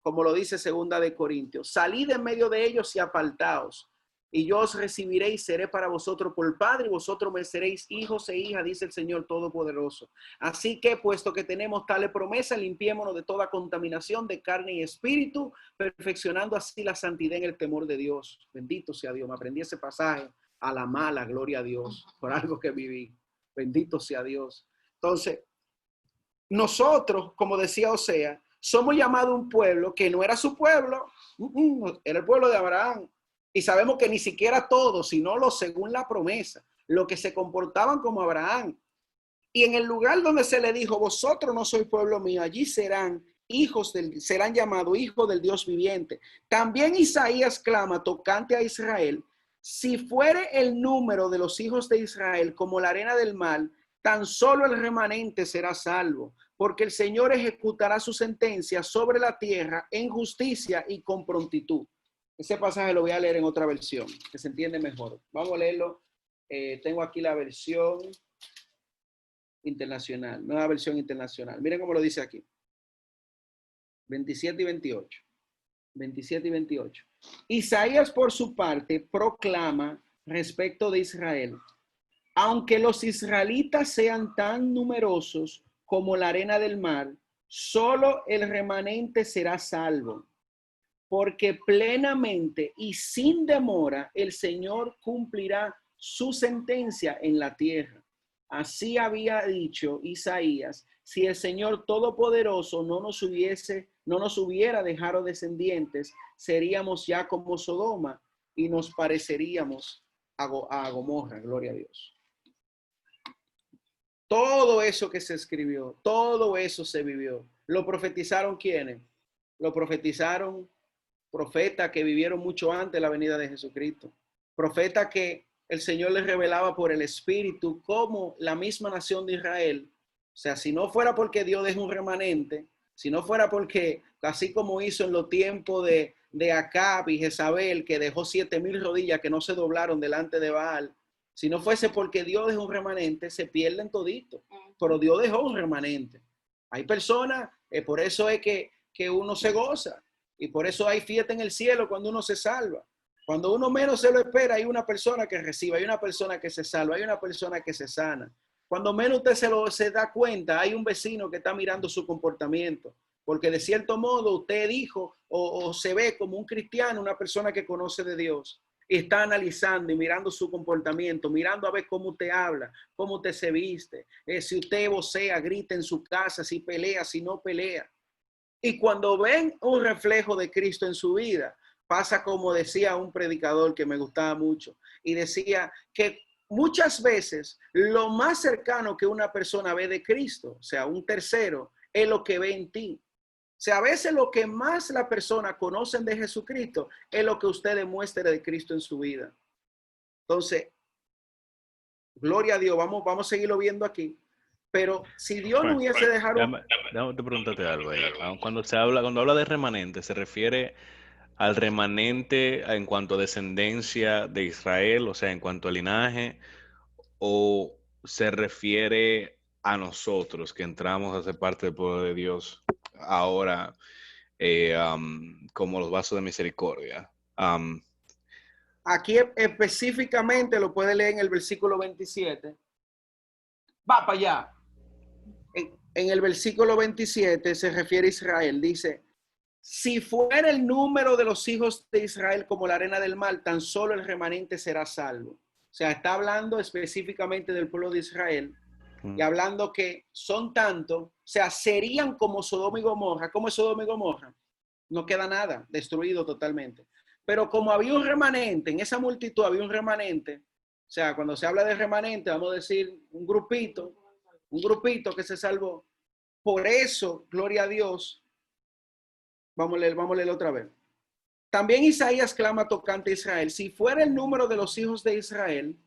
[SPEAKER 1] Como lo dice 2 Corintios, salid en medio de ellos y apartaos, y yo os recibiré y seré para vosotros por Padre, y vosotros me seréis hijos e hijas, dice el Señor Todopoderoso. Así que, puesto que tenemos tales promesas, limpiémonos de toda contaminación de carne y espíritu, perfeccionando así la santidad en el temor de Dios. Bendito sea Dios. Me aprendí ese pasaje a la mala, gloria a Dios, por algo que viví. Bendito sea Dios. Entonces, nosotros, como decía Osea, somos llamados un pueblo que no era su pueblo, era el pueblo de Abraham. Y sabemos que ni siquiera todos, sino los según la promesa, los que se comportaban como Abraham. Y en el lugar donde se le dijo, vosotros no sois pueblo mío, allí serán llamados hijos del Dios viviente. También Isaías clama tocante a Israel, si fuere el número de los hijos de Israel como la arena del mar, tan solo el remanente será salvo, porque el Señor ejecutará su sentencia sobre la tierra en justicia y con prontitud. Ese pasaje lo voy a leer en otra versión, que se entiende mejor. Vamos a leerlo Tengo aquí la versión internacional, nueva versión internacional. Miren cómo lo dice aquí. 27 y 28. 27 y 28. Isaías, por su parte, proclama respecto de Israel: aunque los israelitas sean tan numerosos como la arena del mar, solo el remanente será salvo, porque plenamente y sin demora el Señor cumplirá su sentencia en la tierra. Así había dicho Isaías: si el Señor Todopoderoso no nos hubiera dejado descendientes, seríamos ya como Sodoma y nos pareceríamos a Gomorra. Gloria a Dios. Todo eso que se escribió, todo eso se vivió. ¿Lo profetizaron quiénes? Lo profetizaron profetas que vivieron mucho antes de la venida de Jesucristo. Profetas que el Señor les revelaba por el Espíritu, como la misma nación de Israel. O sea, si no fuera porque Dios dejó un remanente, si no fuera porque, así como hizo en los tiempos de Acab y Jezabel, que dejó 7,000 rodillas que no se doblaron delante de Baal, si no fuese porque Dios dejó un remanente, se pierden toditos. Pero Dios dejó un remanente. Hay personas, por eso es que uno se goza. Y por eso hay fiesta en el cielo cuando uno se salva. Cuando uno menos se lo espera, hay una persona que recibe, hay una persona que se salva, hay una persona que se sana. Cuando menos usted se da cuenta, hay un vecino que está mirando su comportamiento. Porque de cierto modo usted dijo o se ve como un cristiano, una persona que conoce de Dios. Y está analizando y mirando su comportamiento, mirando a ver cómo usted habla, cómo usted se viste, si usted vocea, grita en su casa, si pelea, si no pelea. Y cuando ven un reflejo de Cristo en su vida, pasa como decía un predicador que me gustaba mucho, y decía que muchas veces lo más cercano que una persona ve de Cristo, o sea, un tercero, es lo que ve en ti. O sea, a veces lo que más la persona conocen de Jesucristo es lo que usted demuestre de Cristo en su vida. Entonces, gloria a Dios, vamos a seguirlo viendo aquí. Pero si Dios no hubiese dejado...
[SPEAKER 2] Déjame te preguntarte algo ahí. Cuando habla de remanente, ¿se refiere al remanente en cuanto a descendencia de Israel, o sea, en cuanto a linaje, o se refiere a nosotros que entramos a ser parte del pueblo de Dios ahora como los vasos de misericordia?
[SPEAKER 1] Aquí específicamente lo puede leer en el versículo 27. Va para allá. En el versículo 27 se refiere a Israel. Dice: si fuera el número de los hijos de Israel como la arena del mar, tan solo el remanente será salvo. O sea, está hablando específicamente del pueblo de Israel y hablando que son tantos, o sea, serían como Sodoma y Gomorra. ¿Cómo es Sodoma y Gomorra? No queda nada, destruido totalmente. Pero como había un remanente, en esa multitud había un remanente, o sea, cuando se habla de remanente, vamos a decir un grupito que se salvó. Por eso, gloria a Dios, vamos a leer otra vez. También Isaías clama tocante a Israel: si fuera el número de los hijos de Israel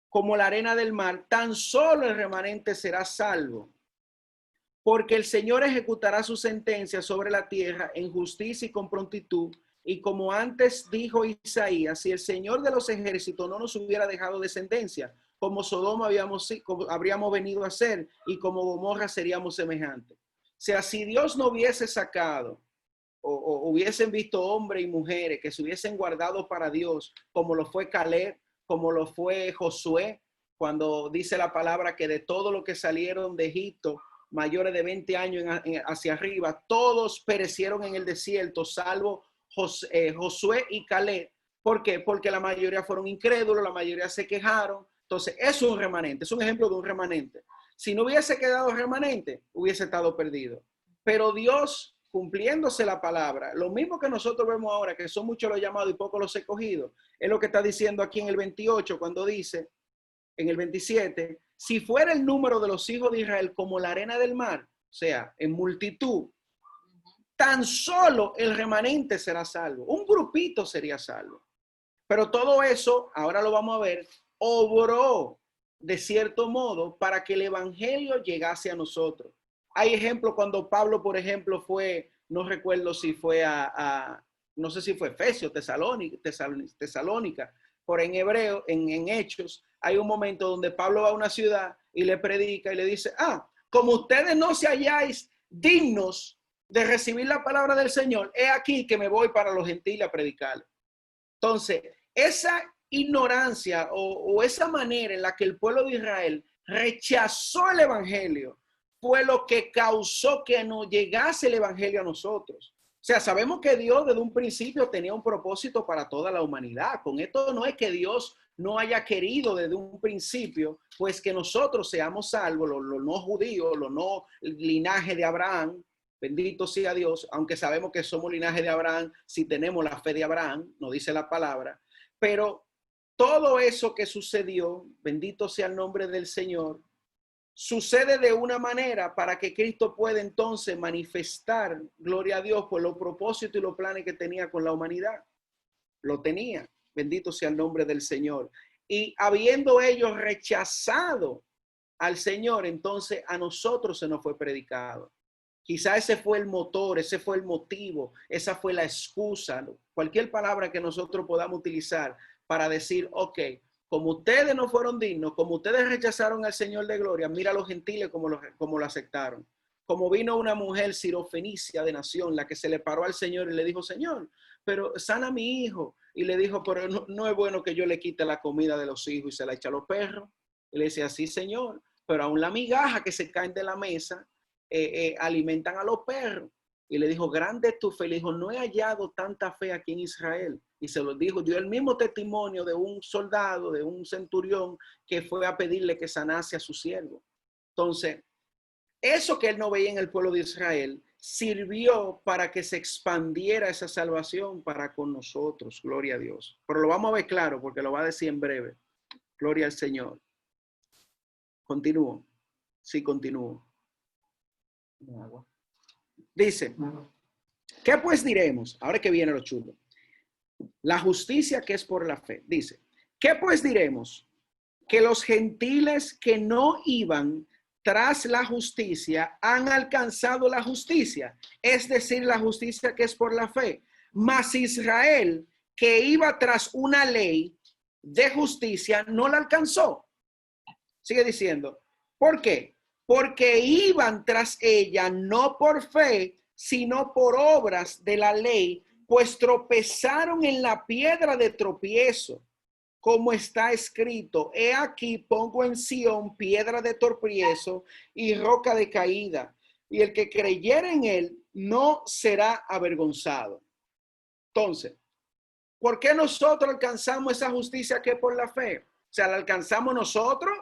[SPEAKER 1] como la arena del mar, tan solo el remanente será salvo. Porque el Señor ejecutará su sentencia sobre la tierra en justicia y con prontitud. Y como antes dijo Isaías, si el Señor de los ejércitos no nos hubiera dejado descendencia, como Sodoma habríamos venido a ser, y como Gomorra seríamos semejantes. O sea, si Dios no hubiese sacado o hubiesen visto hombres y mujeres que se hubiesen guardado para Dios, como lo fue Caleb, como lo fue Josué, cuando dice la palabra que de todo lo que salieron de Egipto, mayores de 20 años hacia arriba, todos perecieron en el desierto, salvo Josué y Caleb. ¿Por qué? Porque la mayoría fueron incrédulos, la mayoría se quejaron. Entonces, eso es un remanente, es un ejemplo de un remanente. Si no hubiese quedado remanente, hubiese estado perdido. Pero Dios, cumpliéndose la palabra, lo mismo que nosotros vemos ahora, que son muchos los llamados y pocos los escogidos, es lo que está diciendo aquí en el 28, cuando dice, en el 27, si fuera el número de los hijos de Israel como la arena del mar, o sea, en multitud, tan solo el remanente será salvo. Un grupito sería salvo. Pero todo eso, ahora lo vamos a ver, obró de cierto modo para que el evangelio llegase a nosotros. Hay ejemplos cuando Pablo, por ejemplo, fue, no recuerdo si fue no sé si fue Efesios, Tesalónica, Por en Hebreo, en Hechos, hay un momento donde Pablo va a una ciudad y le predica y le dice, como ustedes no se halláis dignos de recibir la palabra del Señor, he aquí que me voy para los gentiles a predicar. Entonces, esa ignorancia o esa manera en la que el pueblo de Israel rechazó el evangelio fue lo que causó que no llegase el evangelio a nosotros. O sea, sabemos que Dios desde un principio tenía un propósito para toda la humanidad. Con esto no es que Dios no haya querido desde un principio, pues que nosotros seamos salvos, los no judíos, los no linaje de Abraham, bendito sea Dios, aunque sabemos que somos linaje de Abraham, si tenemos la fe de Abraham, nos dice la palabra, pero todo eso que sucedió, bendito sea el nombre del Señor, sucede de una manera para que Cristo pueda entonces manifestar, gloria a Dios, por los propósitos y los planes que tenía con la humanidad. Lo tenía, bendito sea el nombre del Señor. Y habiendo ellos rechazado al Señor, entonces a nosotros se nos fue predicado. Quizá ese fue el motor, ese fue el motivo, esa fue la excusa, cualquier palabra que nosotros podamos utilizar para decir, ok, como ustedes no fueron dignos, como ustedes rechazaron al Señor de gloria, mira a los gentiles como lo aceptaron. Como vino una mujer sirofenicia de nación, la que se le paró al Señor y le dijo, Señor, pero sana a mi hijo. Y le dijo, pero no es bueno que yo le quite la comida de los hijos y se la eche a los perros. Y le decía, sí, Señor, pero aún la migaja que se caen de la mesa, alimentan a los perros. Y le dijo, grande es tu fe. Le dijo, no he hallado tanta fe aquí en Israel. Y se lo dijo, dio el mismo testimonio de un soldado, de un centurión que fue a pedirle que sanase a su siervo. Entonces, eso que él no veía en el pueblo de Israel sirvió para que se expandiera esa salvación para con nosotros. Gloria a Dios. Pero lo vamos a ver claro porque lo va a decir en breve. Gloria al Señor. Continúo. Sí, continúo. Dice, ¿qué pues diremos? Ahora que viene lo chulo. La justicia que es por la fe. Dice, ¿qué pues diremos? Que los gentiles que no iban tras la justicia han alcanzado la justicia, es decir, la justicia que es por la fe. Mas Israel, que iba tras una ley de justicia, no la alcanzó. Sigue diciendo, ¿por qué? Porque iban tras ella no por fe, sino por obras de la ley, pues tropezaron en la piedra de tropiezo, como está escrito, he aquí pongo en Sión piedra de tropiezo y roca de caída, y el que creyere en él no será avergonzado. Entonces, ¿por qué nosotros alcanzamos esa justicia que es por la fe? O sea, ¿la alcanzamos nosotros?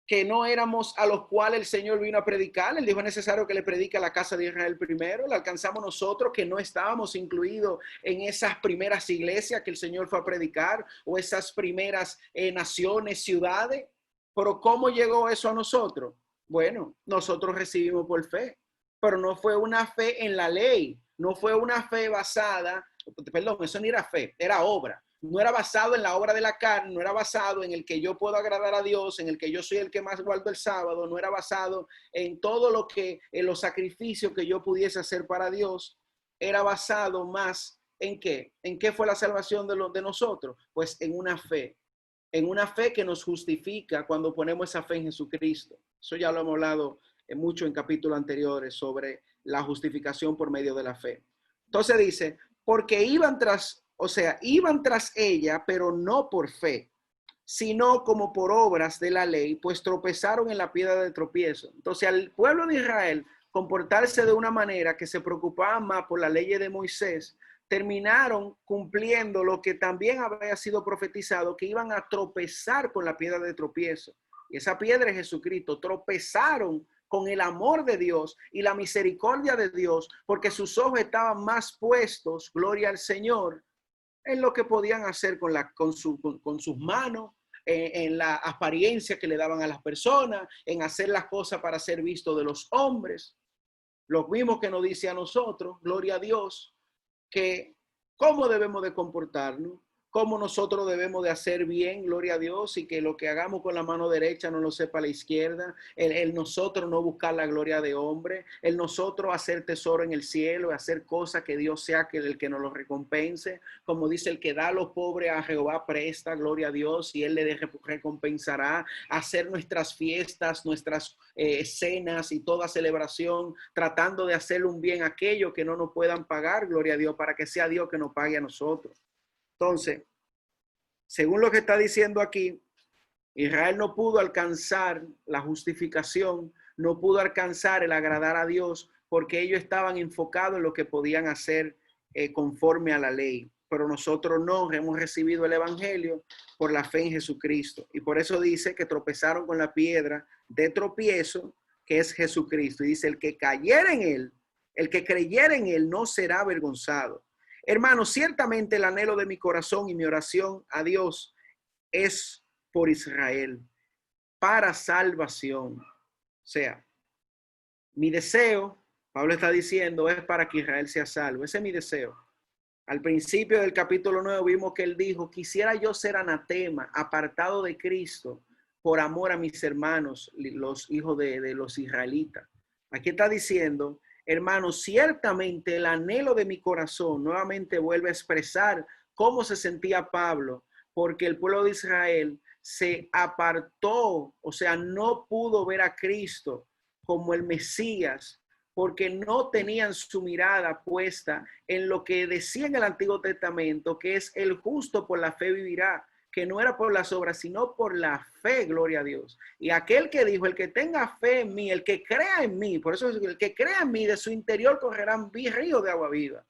[SPEAKER 1] Que no éramos a los cuales el Señor vino a predicar. Él dijo, es necesario que le predique a la casa de Israel primero. La alcanzamos nosotros que no estábamos incluidos en esas primeras iglesias que el Señor fue a predicar o esas primeras naciones, ciudades. Pero ¿cómo llegó eso a nosotros? Bueno, nosotros recibimos por fe, pero no fue una fe en la ley, no fue una fe basada, perdón, eso no era fe, era obra. No era basado en la obra de la carne, no era basado en el que yo puedo agradar a Dios, en el que yo soy el que más guardo el sábado, no era basado en todo lo que, en los sacrificios que yo pudiese hacer para Dios, era basado más en qué. ¿En qué fue la salvación de nosotros? Pues en una fe que nos justifica cuando ponemos esa fe en Jesucristo. Eso ya lo hemos hablado mucho en capítulos anteriores sobre la justificación por medio de la fe. Entonces dice, porque iban tras ella, pero no por fe, sino como por obras de la ley, pues tropezaron en la piedra de tropiezo. Entonces, al pueblo de Israel comportarse de una manera que se preocupaba más por la ley de Moisés, terminaron cumpliendo lo que también había sido profetizado, que iban a tropezar con la piedra de tropiezo. Y esa piedra es Jesucristo. Tropezaron con el amor de Dios y la misericordia de Dios, porque sus ojos estaban más puestos, gloria al Señor, en lo que podían hacer con sus manos, en la apariencia que le daban a las personas, en hacer las cosas para ser visto de los hombres. Lo mismo que nos dice a nosotros, gloria a Dios, que cómo debemos de comportarnos. cómo nosotros debemos de hacer bien, gloria a Dios, y que lo que hagamos con la mano derecha no lo sepa la izquierda, el nosotros no buscar la gloria de hombre, el nosotros hacer tesoro en el cielo, hacer cosas que Dios sea que el que nos lo recompense, como dice el que da a los pobres a Jehová presta, gloria a Dios, y él le recompensará, hacer nuestras fiestas, nuestras cenas y toda celebración, tratando de hacerle un bien a aquellos que no nos puedan pagar, gloria a Dios, para que sea Dios que nos pague a nosotros. Entonces, según lo que está diciendo aquí, Israel no pudo alcanzar la justificación, no pudo alcanzar el agradar a Dios, porque ellos estaban enfocados en lo que podían hacer conforme a la ley. Pero nosotros no hemos recibido el evangelio por la fe en Jesucristo. Y por eso dice que tropezaron con la piedra de tropiezo, que es Jesucristo. Y dice, el que cayera en él, el que creyera en él, no será avergonzado. Hermanos, ciertamente el anhelo de mi corazón y mi oración a Dios es por Israel, para salvación. O sea, mi deseo, Pablo está diciendo, es para que Israel sea salvo. Ese es mi deseo. Al principio del capítulo 9 vimos que él dijo, quisiera yo ser anatema, apartado de Cristo, por amor a mis hermanos, los hijos de los israelitas. Aquí está diciendo, hermanos, ciertamente el anhelo de mi corazón nuevamente vuelve a expresar cómo se sentía Pablo, porque el pueblo de Israel se apartó, o sea, no pudo ver a Cristo como el Mesías, porque no tenían su mirada puesta en lo que decía en el Antiguo Testamento, que es el justo por la fe vivirá, que no era por las obras, sino por la fe, gloria a Dios. Y aquel que dijo, el que tenga fe en mí, el que crea en mí, por eso es el que crea en mí, de su interior correrán ríos de agua viva.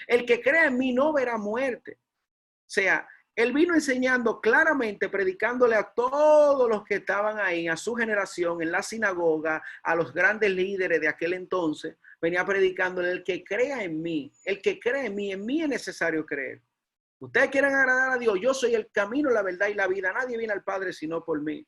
[SPEAKER 1] El que crea en mí no verá muerte. O sea, él vino enseñando claramente, predicándole a todos los que estaban ahí, a su generación, en la sinagoga, a los grandes líderes de aquel entonces, venía predicándole, el que crea en mí, el que cree en mí es necesario creer. Ustedes quieren agradar a Dios, yo soy el camino, la verdad y la vida, nadie viene al Padre sino por mí.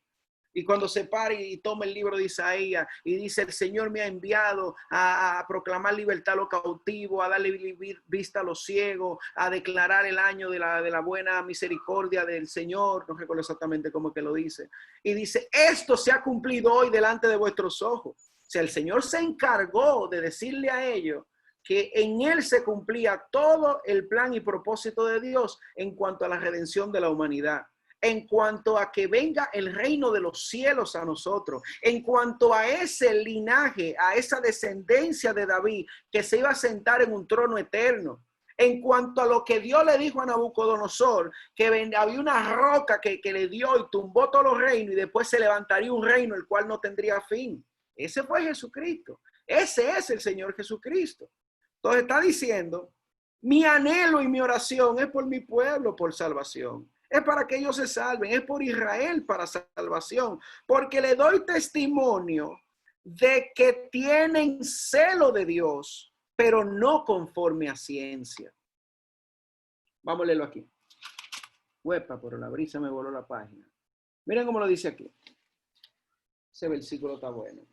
[SPEAKER 1] Y cuando se pare y toma el libro de Isaías y dice, el Señor me ha enviado a proclamar libertad a los cautivos, a darle vista a los ciegos, a declarar el año de la buena misericordia del Señor. No recuerdo exactamente cómo que lo dice. Y dice, esto se ha cumplido hoy delante de vuestros ojos. O sea, el Señor se encargó de decirle a ellos que en él se cumplía todo el plan y propósito de Dios en cuanto a la redención de la humanidad, en cuanto a que venga el reino de los cielos a nosotros, en cuanto a ese linaje, a esa descendencia de David que se iba a sentar en un trono eterno, en cuanto a lo que Dios le dijo a Nabucodonosor, que había una roca que le dio y tumbó todos los reinos y después se levantaría un reino el cual no tendría fin. Ese fue Jesucristo. Ese es el Señor Jesucristo. Entonces está diciendo, mi anhelo y mi oración es por mi pueblo, por salvación. Es para que ellos se salven, es por Israel para salvación, porque le doy testimonio de que tienen celo de Dios, pero no conforme a ciencia. Vamos a leerlo aquí. Huepa, pero la brisa me voló la página. Miren cómo lo dice aquí. Ese versículo está bueno.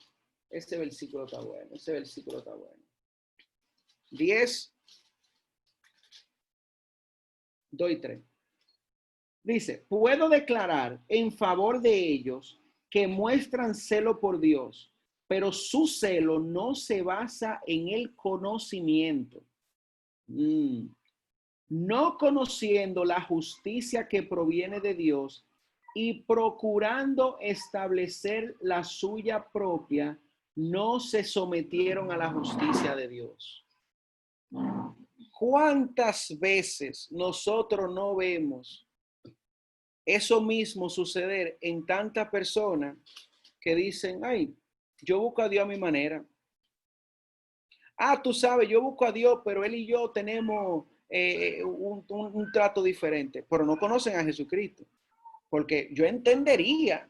[SPEAKER 1] Ese versículo está bueno. Ese versículo está bueno. 10, 2 y 3. Dice, puedo declarar en favor de ellos que muestran celo por Dios, pero su celo no se basa en el conocimiento. No conociendo la justicia que proviene de Dios y procurando establecer la suya propia, no se sometieron a la justicia de Dios. ¿Cuántas veces nosotros no vemos eso mismo suceder en tantas personas que dicen, ay, yo busco a Dios a mi manera? Ah, tú sabes, yo busco a Dios, pero él y yo tenemos un trato diferente, pero no conocen a Jesucristo. Porque yo entendería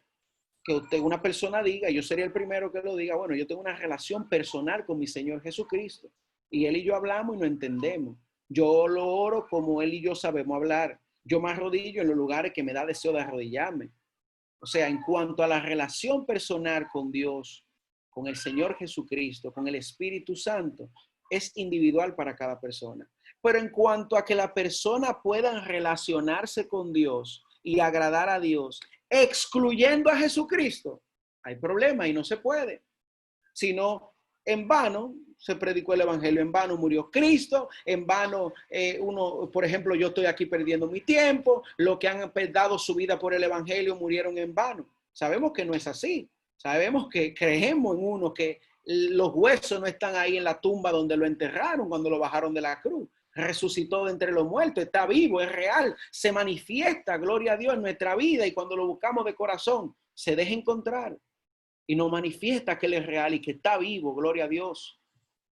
[SPEAKER 1] que usted, una persona diga, yo sería el primero que lo diga, bueno, yo tengo una relación personal con mi Señor Jesucristo y él y yo hablamos y nos entendemos. Yo lo oro como él y yo sabemos hablar. Yo me arrodillo en los lugares que me da deseo de arrodillarme. O sea, en cuanto a la relación personal con Dios, con el Señor Jesucristo, con el Espíritu Santo, es individual para cada persona. Pero en cuanto a que la persona pueda relacionarse con Dios y agradar a Dios, excluyendo a Jesucristo, hay problema y no se puede. Sino en vano se predicó el evangelio, en vano murió Cristo, en vano por ejemplo, yo estoy aquí perdiendo mi tiempo, los que han dado su vida por el evangelio murieron en vano. Sabemos que no es así. Sabemos que creemos en uno, que los huesos no están ahí en la tumba donde lo enterraron cuando lo bajaron de la cruz. Resucitó de entre los muertos, está vivo, es real, se manifiesta, gloria a Dios, en nuestra vida, y cuando lo buscamos de corazón, se deja encontrar y nos manifiesta que Él es real y que está vivo, gloria a Dios.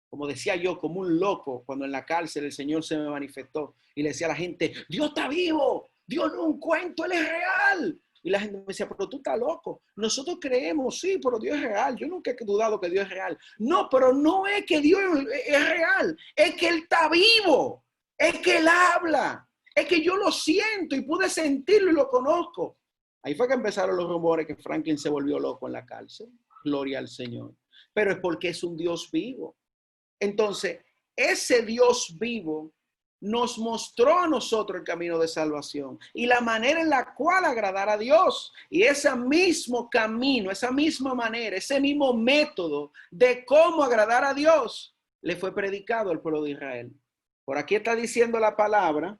[SPEAKER 1] Como decía yo, como un loco, cuando en la cárcel el Señor se me manifestó y le decía a la gente, Dios está vivo, Dios no es un cuento, Él es real. Y la gente me decía, pero tú estás loco. Nosotros creemos, sí, pero Dios es real. Yo nunca he dudado que Dios es real. No, pero no es que Dios es real, es que Él está vivo, es que Él habla, es que yo lo siento y pude sentirlo y lo conozco. Ahí fue que empezaron los rumores que Franklin se volvió loco en la cárcel. Gloria al Señor. Pero es porque es un Dios vivo. Entonces, ese Dios vivo nos mostró a nosotros el camino de salvación y la manera en la cual agradar a Dios. Y ese mismo camino, esa misma manera, ese mismo método de cómo agradar a Dios le fue predicado al pueblo de Israel. Por aquí está diciendo la palabra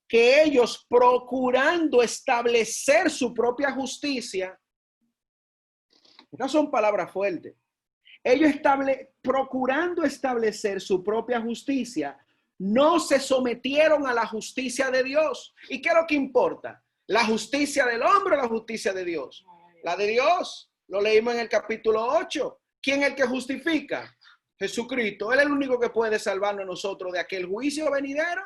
[SPEAKER 1] que ellos, procurando establecer su propia justicia, estas son palabras fuertes, ellos procurando establecer su propia justicia, no se sometieron a la justicia de Dios. ¿Y qué es lo que importa? ¿La justicia del hombre o la justicia de Dios? La de Dios. Lo leímos en el capítulo 8. ¿Quién es el que justifica? Jesucristo. Él es el único que puede salvarnos a nosotros de aquel juicio venidero.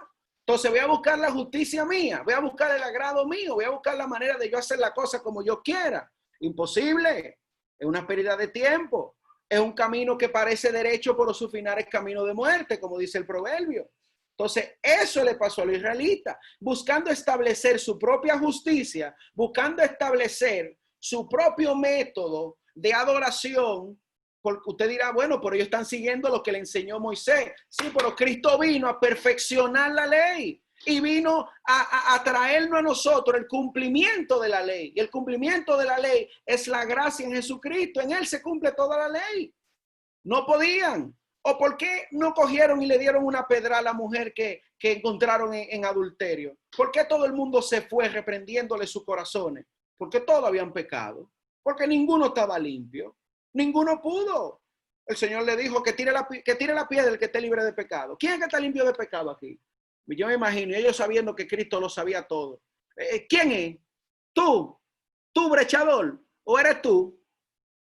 [SPEAKER 1] Entonces voy a buscar la justicia mía, voy a buscar el agrado mío, voy a buscar la manera de yo hacer la cosa como yo quiera. Imposible. Es una pérdida de tiempo. Es un camino que parece derecho, pero su final es camino de muerte, como dice el proverbio. Entonces, eso le pasó a los israelitas, buscando establecer su propia justicia, buscando establecer su propio método de adoración, porque usted dirá, bueno, pero ellos están siguiendo lo que le enseñó Moisés. Sí, pero Cristo vino a perfeccionar la ley y vino a traernos a nosotros el cumplimiento de la ley. Y el cumplimiento de la ley es la gracia en Jesucristo. En Él se cumple toda la ley. No podían. ¿O por qué no cogieron y le dieron una pedra a la mujer que encontraron en adulterio? ¿Por qué todo el mundo se fue reprendiéndole sus corazones? Porque todos habían pecado. Porque ninguno estaba limpio. Ninguno pudo. El Señor le dijo que tire la piedra el que esté libre de pecado. ¿Quién es que está limpio de pecado aquí? Yo me imagino, ellos sabiendo que Cristo lo sabía todo. ¿Quién es? ¿Tú brechador? ¿O eres tú?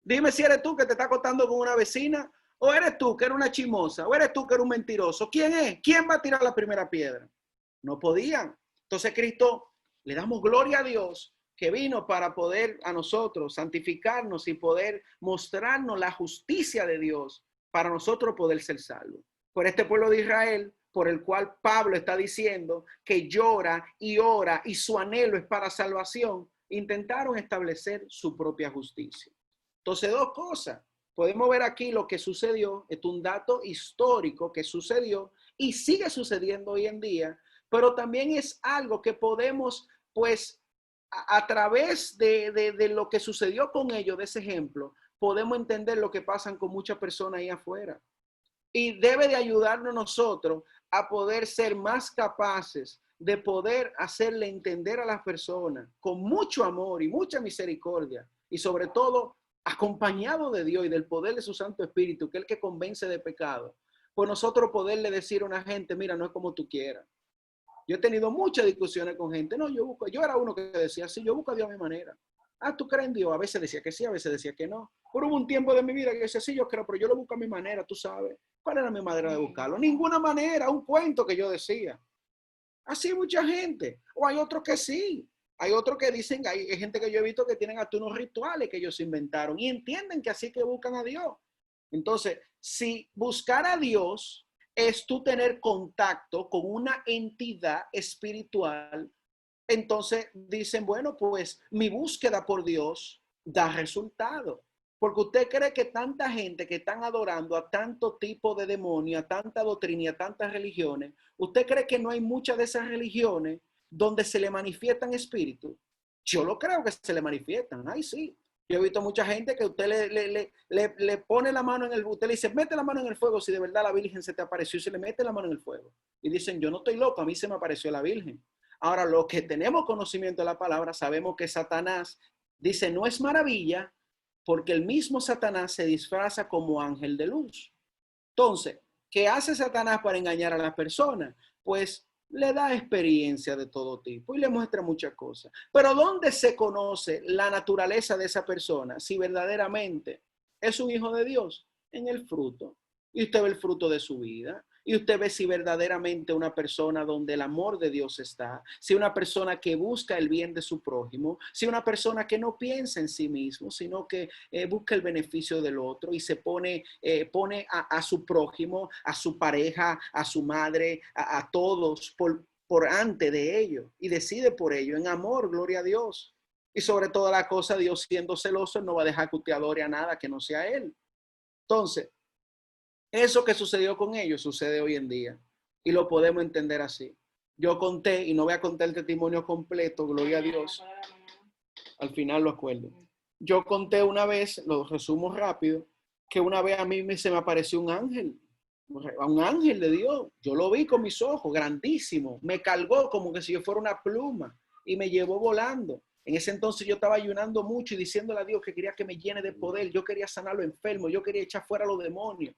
[SPEAKER 1] Dime si eres tú que te está acostando con una vecina, o eres tú que eres una chismosa, o eres tú que eres un mentiroso. ¿Quién es? ¿Quién va a tirar la primera piedra? No podían. Entonces Cristo, le damos gloria a Dios que vino para poder a nosotros santificarnos y poder mostrarnos la justicia de Dios para nosotros poder ser salvos. Por este pueblo de Israel, por el cual Pablo está diciendo que llora y ora y su anhelo es para salvación, intentaron establecer su propia justicia. Entonces, dos cosas. Podemos ver aquí lo que sucedió, es un dato histórico que sucedió y sigue sucediendo hoy en día, pero también es algo que podemos, pues, a través de lo que sucedió con ellos, de ese ejemplo, podemos entender lo que pasan con muchas personas ahí afuera. Y debe de ayudarnos nosotros a poder ser más capaces de poder hacerle entender a las personas con mucho amor y mucha misericordia y sobre todo acompañado de Dios y del poder de su Santo Espíritu, que es el que convence de pecado, pues nosotros poderle decir a una gente, mira, no es como tú quieras. Yo he tenido muchas discusiones con gente, no, yo era uno que decía, sí, yo busco a Dios a mi manera. Ah, ¿tú crees en Dios? A veces decía que sí, a veces decía que no. Pero hubo un tiempo de mi vida que decía, sí, yo creo, pero yo lo busco a mi manera, tú sabes. ¿Cuál era mi manera de buscarlo? Ninguna manera, un cuento que yo decía. Así mucha gente. O hay otros que sí. Hay otros que dicen, hay gente que yo he visto que tienen hasta unos rituales que ellos inventaron y entienden que así que buscan a Dios. Entonces, si buscar a Dios es tú tener contacto con una entidad espiritual, entonces dicen, bueno, pues mi búsqueda por Dios da resultado. Porque usted cree que tanta gente que están adorando a tanto tipo de demonio, a tanta doctrina y a tantas religiones, ¿usted cree que no hay muchas de esas religiones donde se le manifiestan espíritus? Yo lo creo que se le manifiestan. Ay, sí. Yo he visto mucha gente que usted le pone la mano en el, usted le dice, mete la mano en el fuego si de verdad la Virgen se te apareció y se le mete la mano en el fuego. Y dicen, yo no estoy loco, a mí se me apareció la Virgen. Ahora, los que tenemos conocimiento de la palabra, sabemos que Satanás dice, no es maravilla, porque el mismo Satanás se disfraza como ángel de luz. Entonces, ¿qué hace Satanás para engañar a las personas? Pues le da experiencia de todo tipo y le muestra muchas cosas. Pero ¿dónde se conoce la naturaleza de esa persona? Si verdaderamente es un hijo de Dios, en el fruto. Y usted ve el fruto de su vida. Y usted ve si verdaderamente una persona donde el amor de Dios está, si una persona que busca el bien de su prójimo, si una persona que no piensa en sí mismo, sino que busca el beneficio del otro y se pone a su prójimo, a su pareja, a su madre, a todos por antes de ellos y decide por ello en amor, gloria a Dios. Y sobre toda la cosa, Dios siendo celoso, no va a dejar que usted adore a nada que no sea Él. Entonces, eso que sucedió con ellos sucede hoy en día y lo podemos entender así. Yo conté, y no voy a contar el testimonio completo, gloria a Dios, al final lo acuerdo. Yo conté una vez, lo resumo rápido, que una vez a mí se me apareció un ángel de Dios. Yo lo vi con mis ojos, grandísimo. Me cargó como que si yo fuera una pluma y me llevó volando. En ese entonces yo estaba ayunando mucho y diciéndole a Dios que quería que me llene de poder. Yo quería sanar a los enfermos, yo quería echar fuera a los demonios.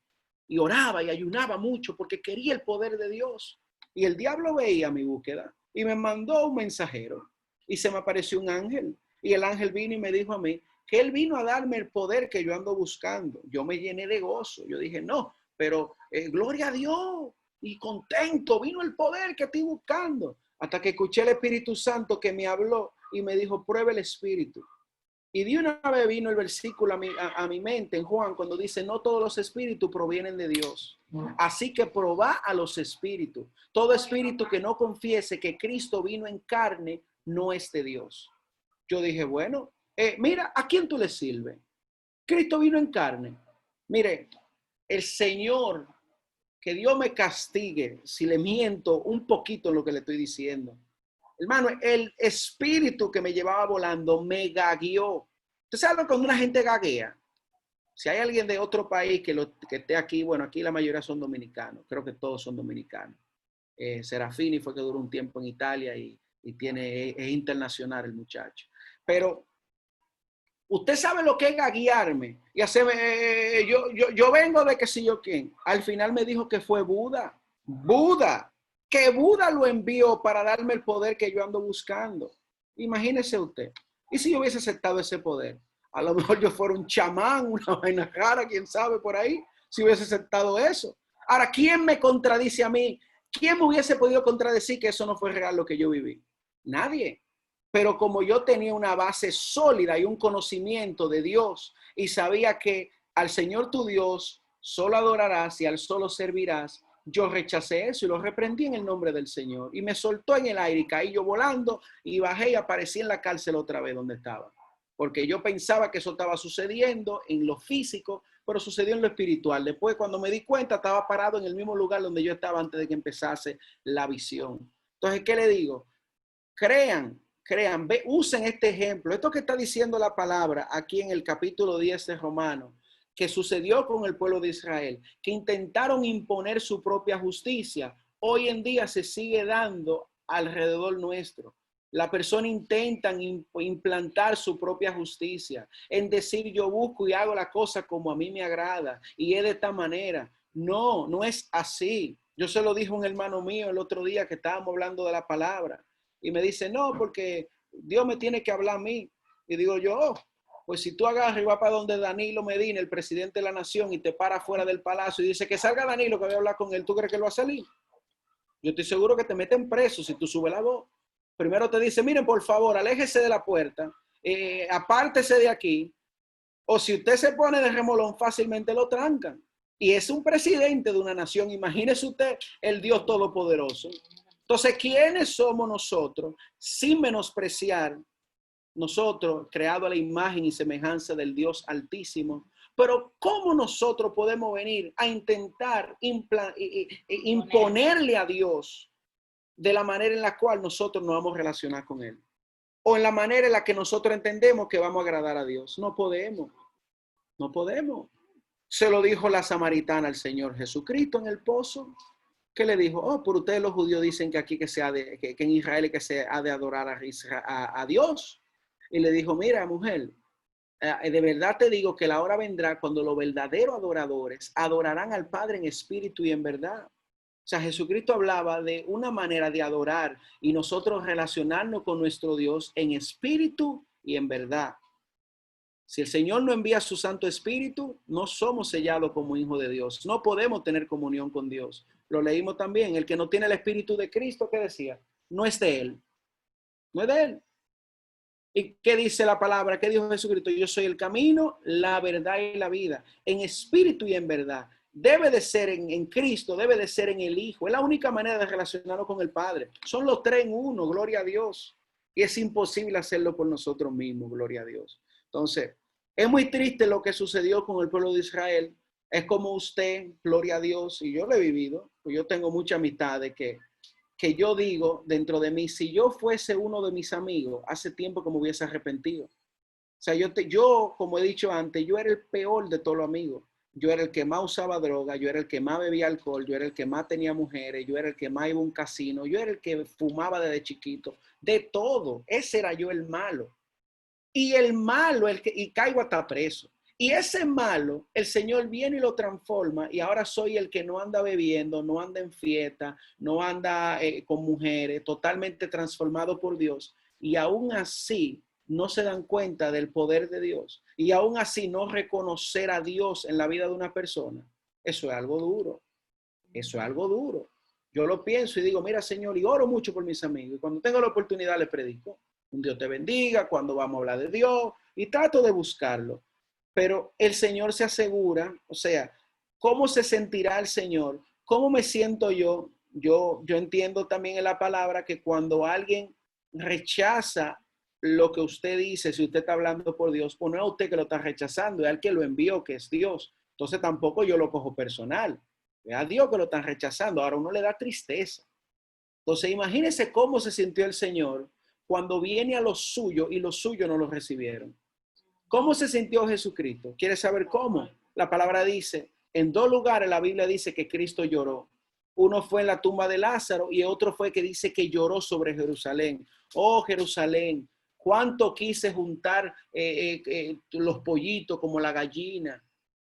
[SPEAKER 1] Y oraba y ayunaba mucho porque quería el poder de Dios. Y el diablo veía mi búsqueda y me mandó un mensajero y se me apareció un ángel. Y el ángel vino y me dijo a mí que él vino a darme el poder que yo ando buscando. Yo me llené de gozo. Yo dije, no, pero gloria a Dios. Y contento, vino el poder que estoy buscando. Hasta que escuché el Espíritu Santo que me habló y me dijo, prueba el Espíritu. Y de una vez vino el versículo a mi mente en Juan cuando dice, no todos los espíritus provienen de Dios. Así que probá a los espíritus. Todo espíritu que no confiese que Cristo vino en carne no es de Dios. Yo dije, bueno, mira, ¿a quién tú le sirves? Cristo vino en carne. Mire, el Señor, que Dios me castigue si le miento un poquito en lo que le estoy diciendo. Hermano, el espíritu que me llevaba volando me gagueó. ¿Usted sabe cuando una gente gaguea? Si hay alguien de otro país que esté aquí, bueno, aquí la mayoría son dominicanos. Creo que todos son dominicanos. Serafini fue que duró un tiempo en Italia y es internacional el muchacho. Pero usted sabe lo que es gaguearme y hacerme, yo vengo de que si yo quién. Al final me dijo que fue Buda. Buda. Que Buda lo envió para darme el poder que yo ando buscando. Imagínese usted. ¿Y si yo hubiese aceptado ese poder? A lo mejor yo fuera un chamán, una vaina rara, quién sabe por ahí, si hubiese aceptado eso. Ahora, ¿quién me contradice a mí? ¿Quién me hubiese podido contradecir que eso no fue real lo que yo viví? Nadie. Pero como yo tenía una base sólida y un conocimiento de Dios y sabía que al Señor tu Dios solo adorarás y al solo servirás, yo rechacé eso y lo reprendí en el nombre del Señor. Y me soltó en el aire y caí yo volando y bajé y aparecí en la cárcel otra vez donde estaba. Porque yo pensaba que eso estaba sucediendo en lo físico, pero sucedió en lo espiritual. Después, cuando me di cuenta, estaba parado en el mismo lugar donde yo estaba antes de que empezase la visión. Entonces, ¿qué le digo? Crean, usen este ejemplo. Esto que está diciendo la palabra aquí en el capítulo 10 de Romanos, que sucedió con el pueblo de Israel, que intentaron imponer su propia justicia, hoy en día se sigue dando alrededor nuestro. La persona intenta implantar su propia justicia, en decir yo busco y hago la cosa como a mí me agrada y es de esta manera. No, no es así. Yo se lo dije a un hermano mío el otro día que estábamos hablando de la palabra y me dice, no, porque Dios me tiene que hablar a mí. Y digo yo, pues si tú agarras y vas para donde Danilo Medina, el presidente de la nación, y te para fuera del palacio y dice que salga Danilo, que voy a hablar con él, ¿tú crees que él va a salir? Yo estoy seguro que te meten preso si tú subes la voz. Primero te dice, miren, por favor, aléjese de la puerta, apártese de aquí, o si usted se pone de remolón, fácilmente lo trancan. Y es un presidente de una nación, imagínese usted el Dios Todopoderoso. Entonces, ¿quiénes somos nosotros sin menospreciar nosotros creados a la imagen y semejanza del Dios Altísimo, pero ¿cómo nosotros podemos venir a intentar imponerle a Dios de la manera en la cual nosotros nos vamos a relacionar con Él? O en la manera en la que nosotros entendemos que vamos a agradar a Dios. No podemos, no podemos. Se lo dijo la samaritana al Señor Jesucristo en el pozo. ¿Qué le dijo? Oh, por ustedes los judíos dicen que aquí que en Israel que se ha de adorar a Dios. Y le dijo, mira, mujer, de verdad te digo que la hora vendrá cuando los verdaderos adoradores adorarán al Padre en espíritu y en verdad. O sea, Jesucristo hablaba de una manera de adorar y nosotros relacionarnos con nuestro Dios en espíritu y en verdad. Si el Señor no envía su Santo Espíritu, no somos sellados como hijos de Dios. No podemos tener comunión con Dios. Lo leímos también. El que no tiene el Espíritu de Cristo, ¿qué decía? No es de Él. No es de Él. ¿Y qué dice la palabra? ¿Qué dijo Jesucristo? Yo soy el camino, la verdad y la vida. En espíritu y en verdad. Debe de ser en Cristo, debe de ser en el Hijo. Es la única manera de relacionarnos con el Padre. Son los tres en uno, gloria a Dios. Y es imposible hacerlo por nosotros mismos, gloria a Dios. Entonces, es muy triste lo que sucedió con el pueblo de Israel. Es como usted, gloria a Dios, y yo lo he vivido, pues yo tengo mucha amistad de que yo digo dentro de mí, si yo fuese uno de mis amigos, hace tiempo que me hubiese arrepentido. O sea, yo, como he dicho antes, yo era el peor de todos los amigos. Yo era el que más usaba droga, yo era el que más bebía alcohol, yo era el que más tenía mujeres, yo era el que más iba a un casino, yo era el que fumaba desde chiquito, de todo. Ese era yo el malo. Y el malo, y caigo hasta preso. Y ese malo, el Señor viene y lo transforma y ahora soy el que no anda bebiendo, no anda en fiesta, no anda con mujeres, totalmente transformado por Dios. Y aún así no se dan cuenta del poder de Dios. Y aún así no reconocer a Dios en la vida de una persona. Eso es algo duro. Eso es algo duro. Yo lo pienso y digo, mira, Señor, y oro mucho por mis amigos. Y cuando tengo la oportunidad les predico. Un Dios te bendiga, cuando vamos a hablar de Dios. Y trato de buscarlo. Pero el Señor se asegura, o sea, ¿cómo se sentirá el Señor? ¿Cómo me siento yo? Yo entiendo también en la palabra que cuando alguien rechaza lo que usted dice, si usted está hablando por Dios, pues no es a usted que lo está rechazando, es al que lo envió, que es Dios. Entonces tampoco yo lo cojo personal. Es a Dios que lo están rechazando. Ahora uno le da tristeza. Entonces imagínese cómo se sintió el Señor cuando viene a los suyos y los suyos no los recibieron. ¿Cómo se sintió Jesucristo? ¿Quieres saber cómo? La palabra dice, en dos lugares la Biblia dice que Cristo lloró. Uno fue en la tumba de Lázaro y otro fue que dice que lloró sobre Jerusalén. Oh, Jerusalén, cuánto quise juntar los pollitos como la gallina,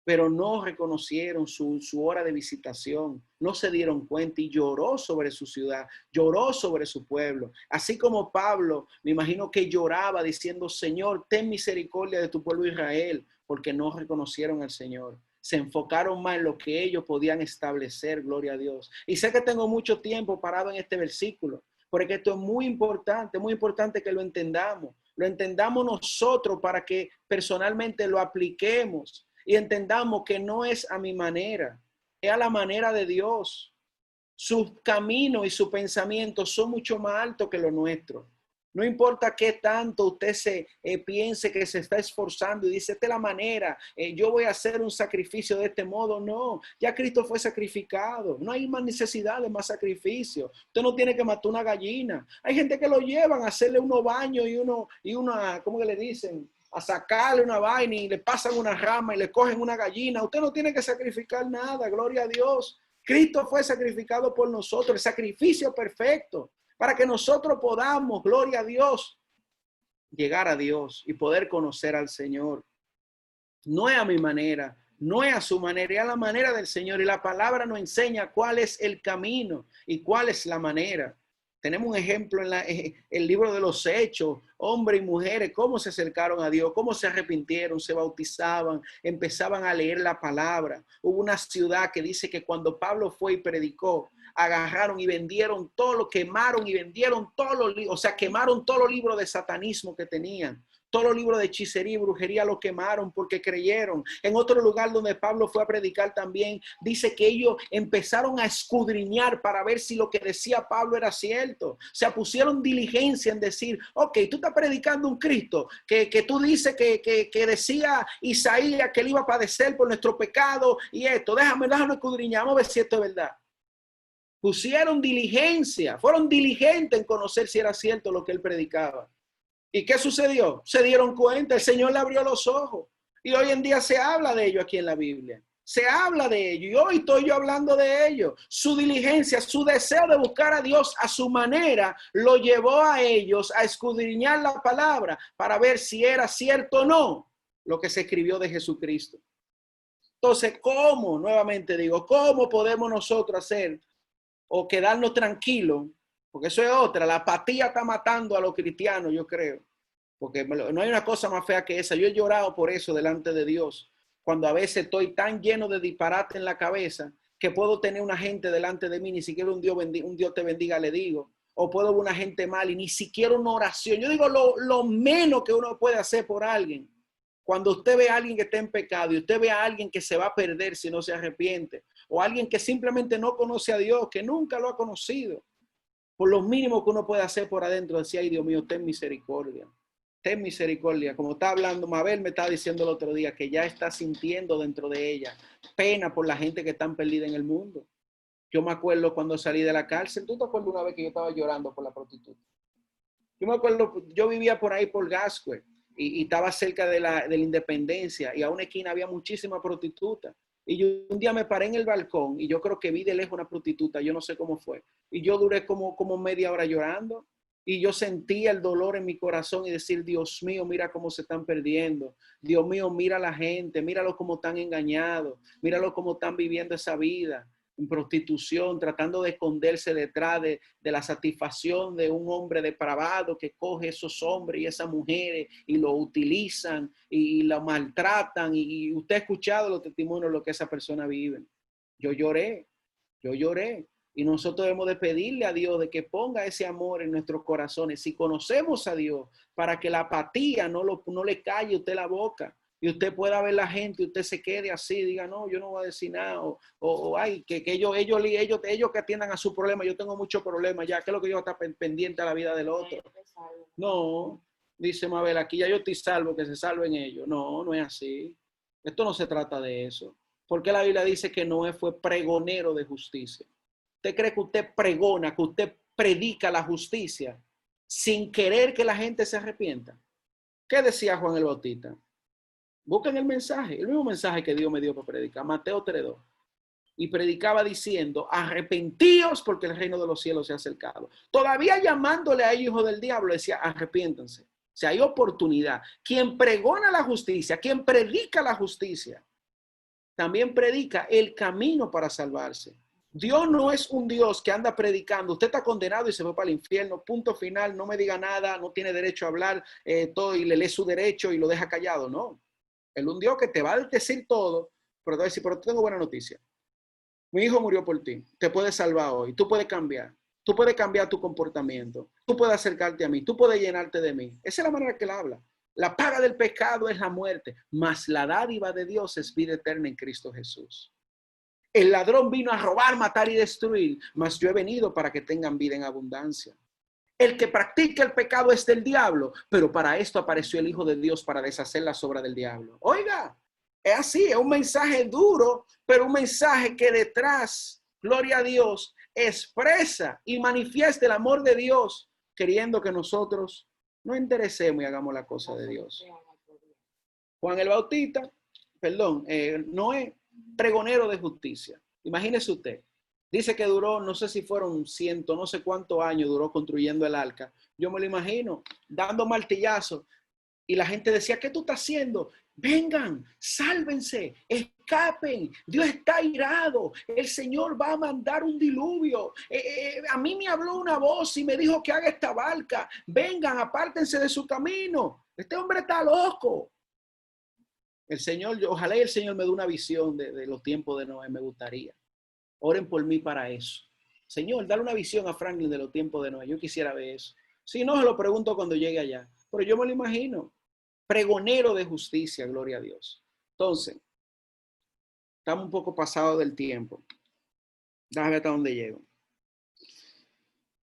[SPEAKER 1] pero no reconocieron su hora de visitación, no se dieron cuenta y lloró sobre su ciudad, lloró sobre su pueblo. Así como Pablo, me imagino que lloraba diciendo, Señor, ten misericordia de tu pueblo Israel, porque no reconocieron al Señor. Se enfocaron más en lo que ellos podían establecer, gloria a Dios. Y sé que tengo mucho tiempo parado en este versículo, porque esto es muy importante que lo entendamos nosotros para que personalmente lo apliquemos. Y entendamos que no es a mi manera, es a la manera de Dios. Sus caminos y sus pensamientos son mucho más altos que los nuestros. No importa qué tanto usted se piense que se está esforzando y dice, esta es la manera, yo voy a hacer un sacrificio de este modo. No, ya Cristo fue sacrificado. No hay más necesidad de más sacrificio. Usted no tiene que matar una gallina. Hay gente que lo llevan a hacerle unos baños y una, ¿cómo que le dicen? A sacarle una vaina y le pasan una rama y le cogen una gallina. Usted no tiene que sacrificar nada, gloria a Dios. Cristo fue sacrificado por nosotros, el sacrificio perfecto, para que nosotros podamos, gloria a Dios, llegar a Dios y poder conocer al Señor. No es a mi manera, no es a su manera, es a la manera del Señor. Y la palabra nos enseña cuál es el camino y cuál es la manera. Tenemos un ejemplo en el libro de los Hechos, hombres y mujeres, cómo se acercaron a Dios, cómo se arrepintieron, se bautizaban, empezaban a leer la palabra. Hubo una ciudad que dice que cuando Pablo fue y predicó, agarraron y vendieron todo lo, quemaron y vendieron todos los libros, o sea, quemaron todos los libros de satanismo que tenían. Todos los libros de hechicería y brujería lo quemaron porque creyeron. En otro lugar donde Pablo fue a predicar también, dice que ellos empezaron a escudriñar para ver si lo que decía Pablo era cierto. O sea, pusieron diligencia en decir, ok, tú estás predicando un Cristo que tú dices que decía Isaías que él iba a padecer por nuestro pecado y esto, déjame escudriñar, vamos a ver si esto es verdad. Pusieron diligencia, fueron diligentes en conocer si era cierto lo que él predicaba. ¿Y qué sucedió? Se dieron cuenta, el Señor le abrió los ojos. Y hoy en día se habla de ello aquí en la Biblia. Se habla de ello. Y hoy estoy yo hablando de ello. Su diligencia, su deseo de buscar a Dios a su manera, lo llevó a ellos a escudriñar la palabra para ver si era cierto o no lo que se escribió de Jesucristo. Entonces, ¿cómo? Nuevamente digo, ¿cómo podemos nosotros hacer o quedarnos tranquilos? Porque eso es otra, la apatía está matando a los cristianos, yo creo. Porque no hay una cosa más fea que esa. Yo he llorado por eso delante de Dios. Cuando a veces estoy tan lleno de disparate en la cabeza que puedo tener una gente delante de mí, ni siquiera un Dios te bendiga le digo. O puedo ver una gente mal y ni siquiera una oración. Yo digo lo menos que uno puede hacer por alguien. Cuando usted ve a alguien que está en pecado y usted ve a alguien que se va a perder si no se arrepiente. O alguien que simplemente no conoce a Dios, que nunca lo ha conocido. Por lo mínimo que uno puede hacer por adentro, decía, ay Dios mío, ten misericordia. Ten misericordia. Como está hablando, Mabel me estaba diciendo el otro día que ya está sintiendo dentro de ella pena por la gente que está perdida en el mundo. Yo me acuerdo cuando salí de la cárcel. ¿Tú te acuerdas una vez que yo estaba llorando por la prostituta? Yo me acuerdo, yo vivía por ahí por Gascue y estaba cerca de la Independencia y a una esquina había muchísimas prostitutas. Y yo un día me paré en el balcón y yo creo que vi de lejos una prostituta, yo no sé cómo fue. Y yo duré como media hora llorando y yo sentía el dolor en mi corazón y decir, Dios mío, mira cómo se están perdiendo. Dios mío, mira a la gente, míralo cómo están engañados, míralo cómo están viviendo esa vida en prostitución, tratando de esconderse detrás de la satisfacción de un hombre depravado que coge esos hombres y esas mujeres y lo utilizan y lo maltratan. Y usted ha escuchado los testimonios de lo que esa persona vive. Yo lloré. Y nosotros debemos de pedirle a Dios de que ponga ese amor en nuestros corazones. Si conocemos a Dios, para que la apatía no le calle a usted la boca. Y usted pueda ver la gente y usted se quede así, diga, no, yo no voy a decir nada. O ay, que ellos que atiendan a su problema. Yo tengo muchos problemas ya. ¿Qué es lo que yo está pendiente a la vida del otro? No, dice Mabel, aquí ya yo estoy salvo, que se salven ellos. No, no es así. Esto no se trata de eso. Porque la Biblia dice que Noé fue pregonero de justicia. ¿Usted cree que usted pregona, que usted predica la justicia sin querer que la gente se arrepienta? ¿Qué decía Juan el Bautista? Busquen el mensaje, el mismo mensaje que Dios me dio para predicar, Mateo 3:2. Y predicaba diciendo, arrepentíos porque el reino de los cielos se ha acercado. Todavía llamándole a ellos hijos del diablo, decía, arrepiéntanse. O sea, hay oportunidad. Quien pregona la justicia, quien predica la justicia, también predica el camino para salvarse. Dios no es un Dios que anda predicando. Usted está condenado y se va para el infierno. Punto final. No me diga nada. No tiene derecho a hablar todo y le lee su derecho y lo deja callado. No. Él es un Dios que te va a decir todo, pero te va a decir, pero tengo buena noticia. Mi hijo murió por ti. Te puedes salvar hoy. Tú puedes cambiar. Tú puedes cambiar tu comportamiento. Tú puedes acercarte a mí. Tú puedes llenarte de mí. Esa es la manera que él habla. La paga del pecado es la muerte, mas la dádiva de Dios es vida eterna en Cristo Jesús. El ladrón vino a robar, matar y destruir, mas yo he venido para que tengan vida en abundancia. El que practica el pecado es del diablo, pero para esto apareció el Hijo de Dios para deshacer las obras del diablo. Oiga, es así, es un mensaje duro, pero un mensaje que detrás, gloria a Dios, expresa y manifiesta el amor de Dios, queriendo que nosotros nos interesemos y hagamos la cosa de Dios. Juan el Bautista, Noé, pregonero de justicia. Imagínese usted. Dice que duró, no sé si fueron no sé cuántos años duró construyendo el arca. Yo me lo imagino, dando martillazos. Y la gente decía, ¿qué tú estás haciendo? Vengan, sálvense, escapen. Dios está irado. El Señor va a mandar un diluvio. A mí me habló una voz y me dijo que haga esta barca. Vengan, apártense de su camino. Este hombre está loco. El Señor, ojalá el Señor me dé una visión de los tiempos de Noé, me gustaría. Oren por mí para eso. Señor, dale una visión a Franklin de los tiempos de Noé. Yo quisiera ver eso. Si no, se lo pregunto cuando llegue allá. Pero yo me lo imagino. pregonero de justicia, gloria a Dios. Entonces, estamos un poco pasados del tiempo. Déjame ver hasta dónde llego.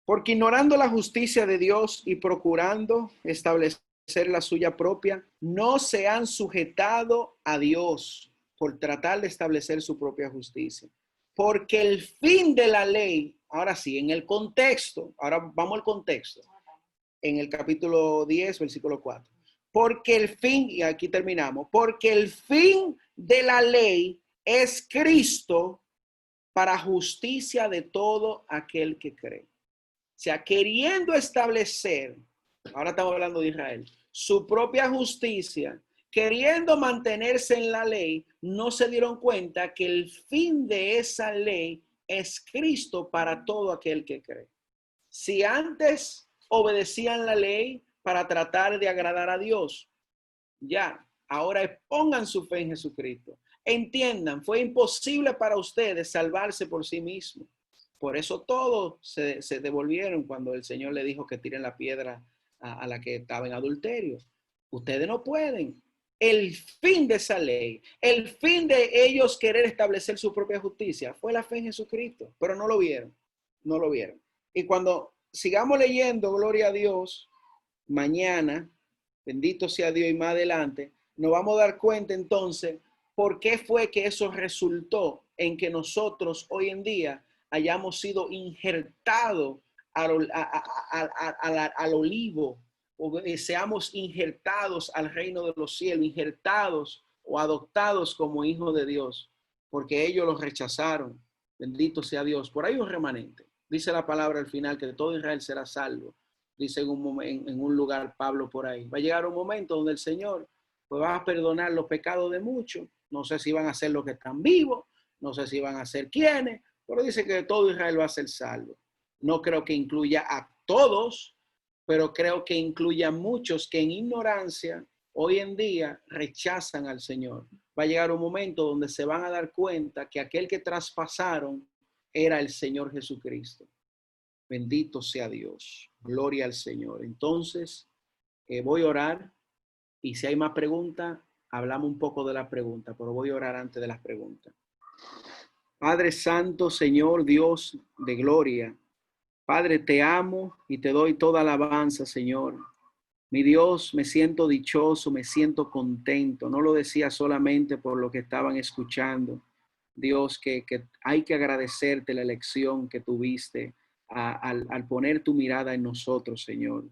[SPEAKER 1] Porque ignorando la justicia de Dios y procurando establecer la suya propia, no se han sujetado a Dios por tratar de establecer su propia justicia. Porque el fin de la ley, ahora sí, en el contexto, ahora vamos al contexto, en el capítulo 10, versículo 4. Porque el fin, y aquí terminamos, porque el fin de la ley es Cristo para justicia de todo aquel que cree. O sea, queriendo establecer, ahora estamos hablando de Israel, su propia justicia, queriendo mantenerse en la ley, no se dieron cuenta que el fin de esa ley es Cristo para todo aquel que cree. Si antes obedecían la ley para tratar de agradar a Dios, ya, ahora pongan su fe en Jesucristo. Entiendan, fue imposible para ustedes salvarse por sí mismos. Por eso todos se devolvieron cuando el Señor le dijo que tiren la piedra a la que estaba en adulterio. Ustedes no pueden. El fin de esa ley, el fin de ellos querer establecer su propia justicia fue la fe en Jesucristo, pero no lo vieron, no lo vieron. Y cuando sigamos leyendo, gloria a Dios, mañana, bendito sea Dios, y más adelante, nos vamos a dar cuenta entonces por qué fue que eso resultó en que nosotros hoy en día hayamos sido injertados al olivo, o seamos injertados al reino de los cielos, injertados o adoptados como hijos de Dios, porque ellos los rechazaron. Bendito sea Dios. Por ahí un remanente. Dice la palabra al final que todo Israel será salvo. Dice en un lugar Pablo por ahí. Va a llegar un momento donde el Señor pues va a perdonar los pecados de muchos. No sé si van a ser los que están vivos, no sé si van a ser quienes, pero dice que todo Israel va a ser salvo. No creo que incluya a todos, pero creo que incluya a muchos que en ignorancia hoy en día rechazan al Señor. Va a llegar un momento donde se van a dar cuenta que aquel que traspasaron era el Señor Jesucristo. Bendito sea Dios. Gloria al Señor. Entonces, voy a orar y si hay más preguntas, hablamos un poco de la pregunta, pero voy a orar antes de las preguntas. Padre Santo, Señor Dios de gloria, Padre, te amo y te doy toda alabanza, Señor. Mi Dios, me siento dichoso, me siento contento. No lo decía solamente por lo que estaban escuchando. Dios, que hay que agradecerte la elección que tuviste al poner tu mirada en nosotros, Señor.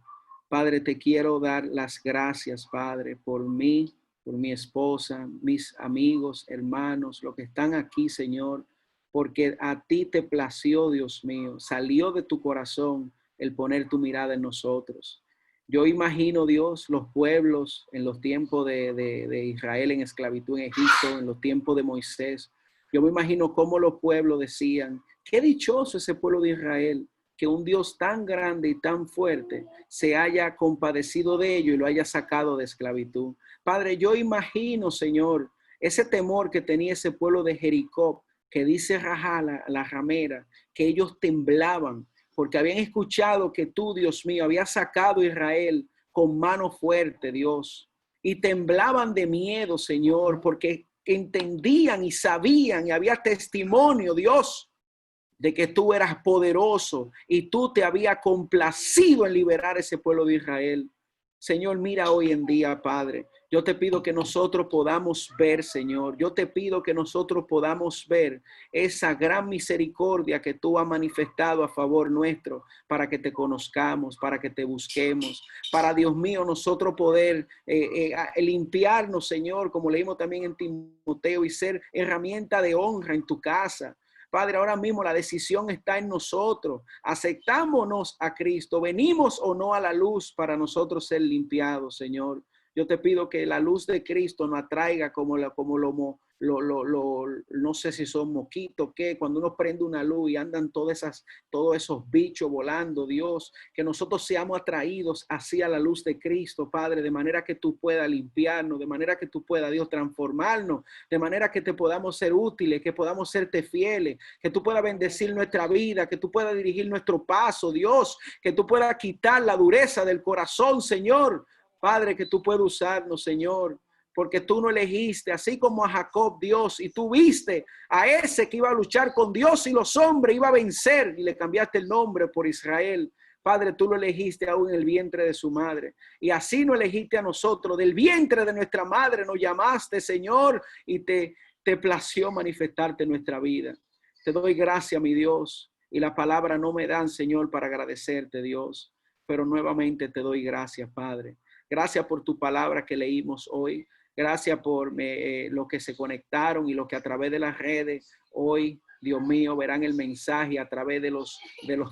[SPEAKER 1] Padre, te quiero dar las gracias, Padre, por mí, por mi esposa, mis amigos, hermanos, los que están aquí, Señor, porque a ti te plació, Dios mío, salió de tu corazón el poner tu mirada en nosotros. Yo imagino, Dios, los pueblos en los tiempos de Israel en esclavitud en Egipto, en los tiempos de Moisés. Yo me imagino cómo los pueblos decían, qué dichoso ese pueblo de Israel, que un Dios tan grande y tan fuerte se haya compadecido de ello y lo haya sacado de esclavitud. Padre, yo imagino, Señor, ese temor que tenía ese pueblo de Jericó, que dice Rajá, la ramera, que ellos temblaban porque habían escuchado que tú, Dios mío, habías sacado a Israel con mano fuerte, Dios, y temblaban de miedo, Señor, porque entendían y sabían y había testimonio, Dios, de que tú eras poderoso y tú te habías complacido en liberar ese pueblo de Israel. Señor, mira hoy en día, Padre, yo te pido que nosotros podamos ver, Señor, yo te pido que nosotros podamos ver esa gran misericordia que tú has manifestado a favor nuestro para que te conozcamos, para que te busquemos, para, Dios mío, nosotros poder limpiarnos, Señor, como leímos también en Timoteo, y ser herramienta de honra en tu casa. Padre, ahora mismo la decisión está en nosotros. Aceptámonos a Cristo. Venimos o no a la luz para nosotros ser limpiados, Señor. Yo te pido que la luz de Cristo nos atraiga como no sé si son mosquitos, que cuando uno prende una luz y andan todos esos bichos volando, Dios, que nosotros seamos atraídos hacia la luz de Cristo, Padre, de manera que tú puedas limpiarnos, de manera que tú puedas, Dios, transformarnos, de manera que te podamos ser útiles, que podamos serte fieles, que tú puedas bendecir nuestra vida, que tú puedas dirigir nuestro paso, Dios, que tú puedas quitar la dureza del corazón, Señor, Padre, que tú puedes usarnos, Señor, porque tú no elegiste, así como a Jacob, Dios, y tú viste a ese que iba a luchar con Dios y los hombres, iba a vencer, y le cambiaste el nombre por Israel. Padre, tú lo elegiste aún en el vientre de su madre. Y así nos elegiste a nosotros. Del vientre de nuestra madre nos llamaste, Señor, y te plació manifestarte en nuestra vida. Te doy gracias, mi Dios. Y la palabra no me dan, Señor, para agradecerte, Dios. Pero nuevamente te doy gracias, Padre. Gracias por tu palabra que leímos hoy. Gracias por lo que se conectaron y lo que a través de las redes hoy, Dios mío, verán el mensaje a través de los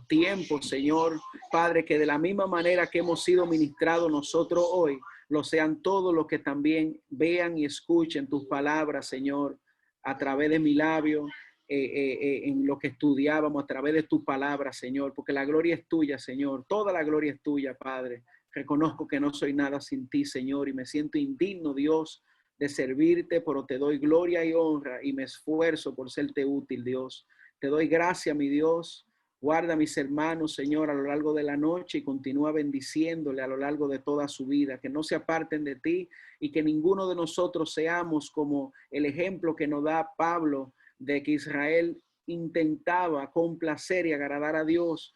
[SPEAKER 1] tiempos, Señor. Padre, que de la misma manera que hemos sido ministrados nosotros hoy, lo sean todos los que también vean y escuchen tus palabras, Señor, a través de mi labio, en lo que estudiábamos, a través de tu palabra, Señor, porque la gloria es tuya, Señor. Toda la gloria es tuya, Padre. Reconozco que no soy nada sin ti, Señor, y me siento indigno, Dios, de servirte, pero te doy gloria y honra y me esfuerzo por serte útil, Dios. Te doy gracias, mi Dios. Guarda a mis hermanos, Señor, a lo largo de la noche y continúa bendiciéndole a lo largo de toda su vida. Que no se aparten de ti y que ninguno de nosotros seamos como el ejemplo que nos da Pablo de que Israel intentaba complacer y agradar a Dios,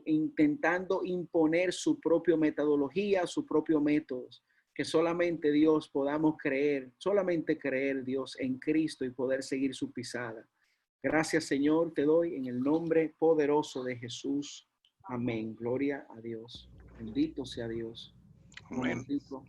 [SPEAKER 1] intentando imponer su propia metodología, su propio métodos. Que solamente Dios podamos creer, solamente creer, Dios, en Cristo y poder seguir su pisada. Gracias, Señor, te doy en el nombre poderoso de Jesús. Amén. Gloria a Dios. Bendito sea Dios. Un
[SPEAKER 2] Amén.
[SPEAKER 1] momentico.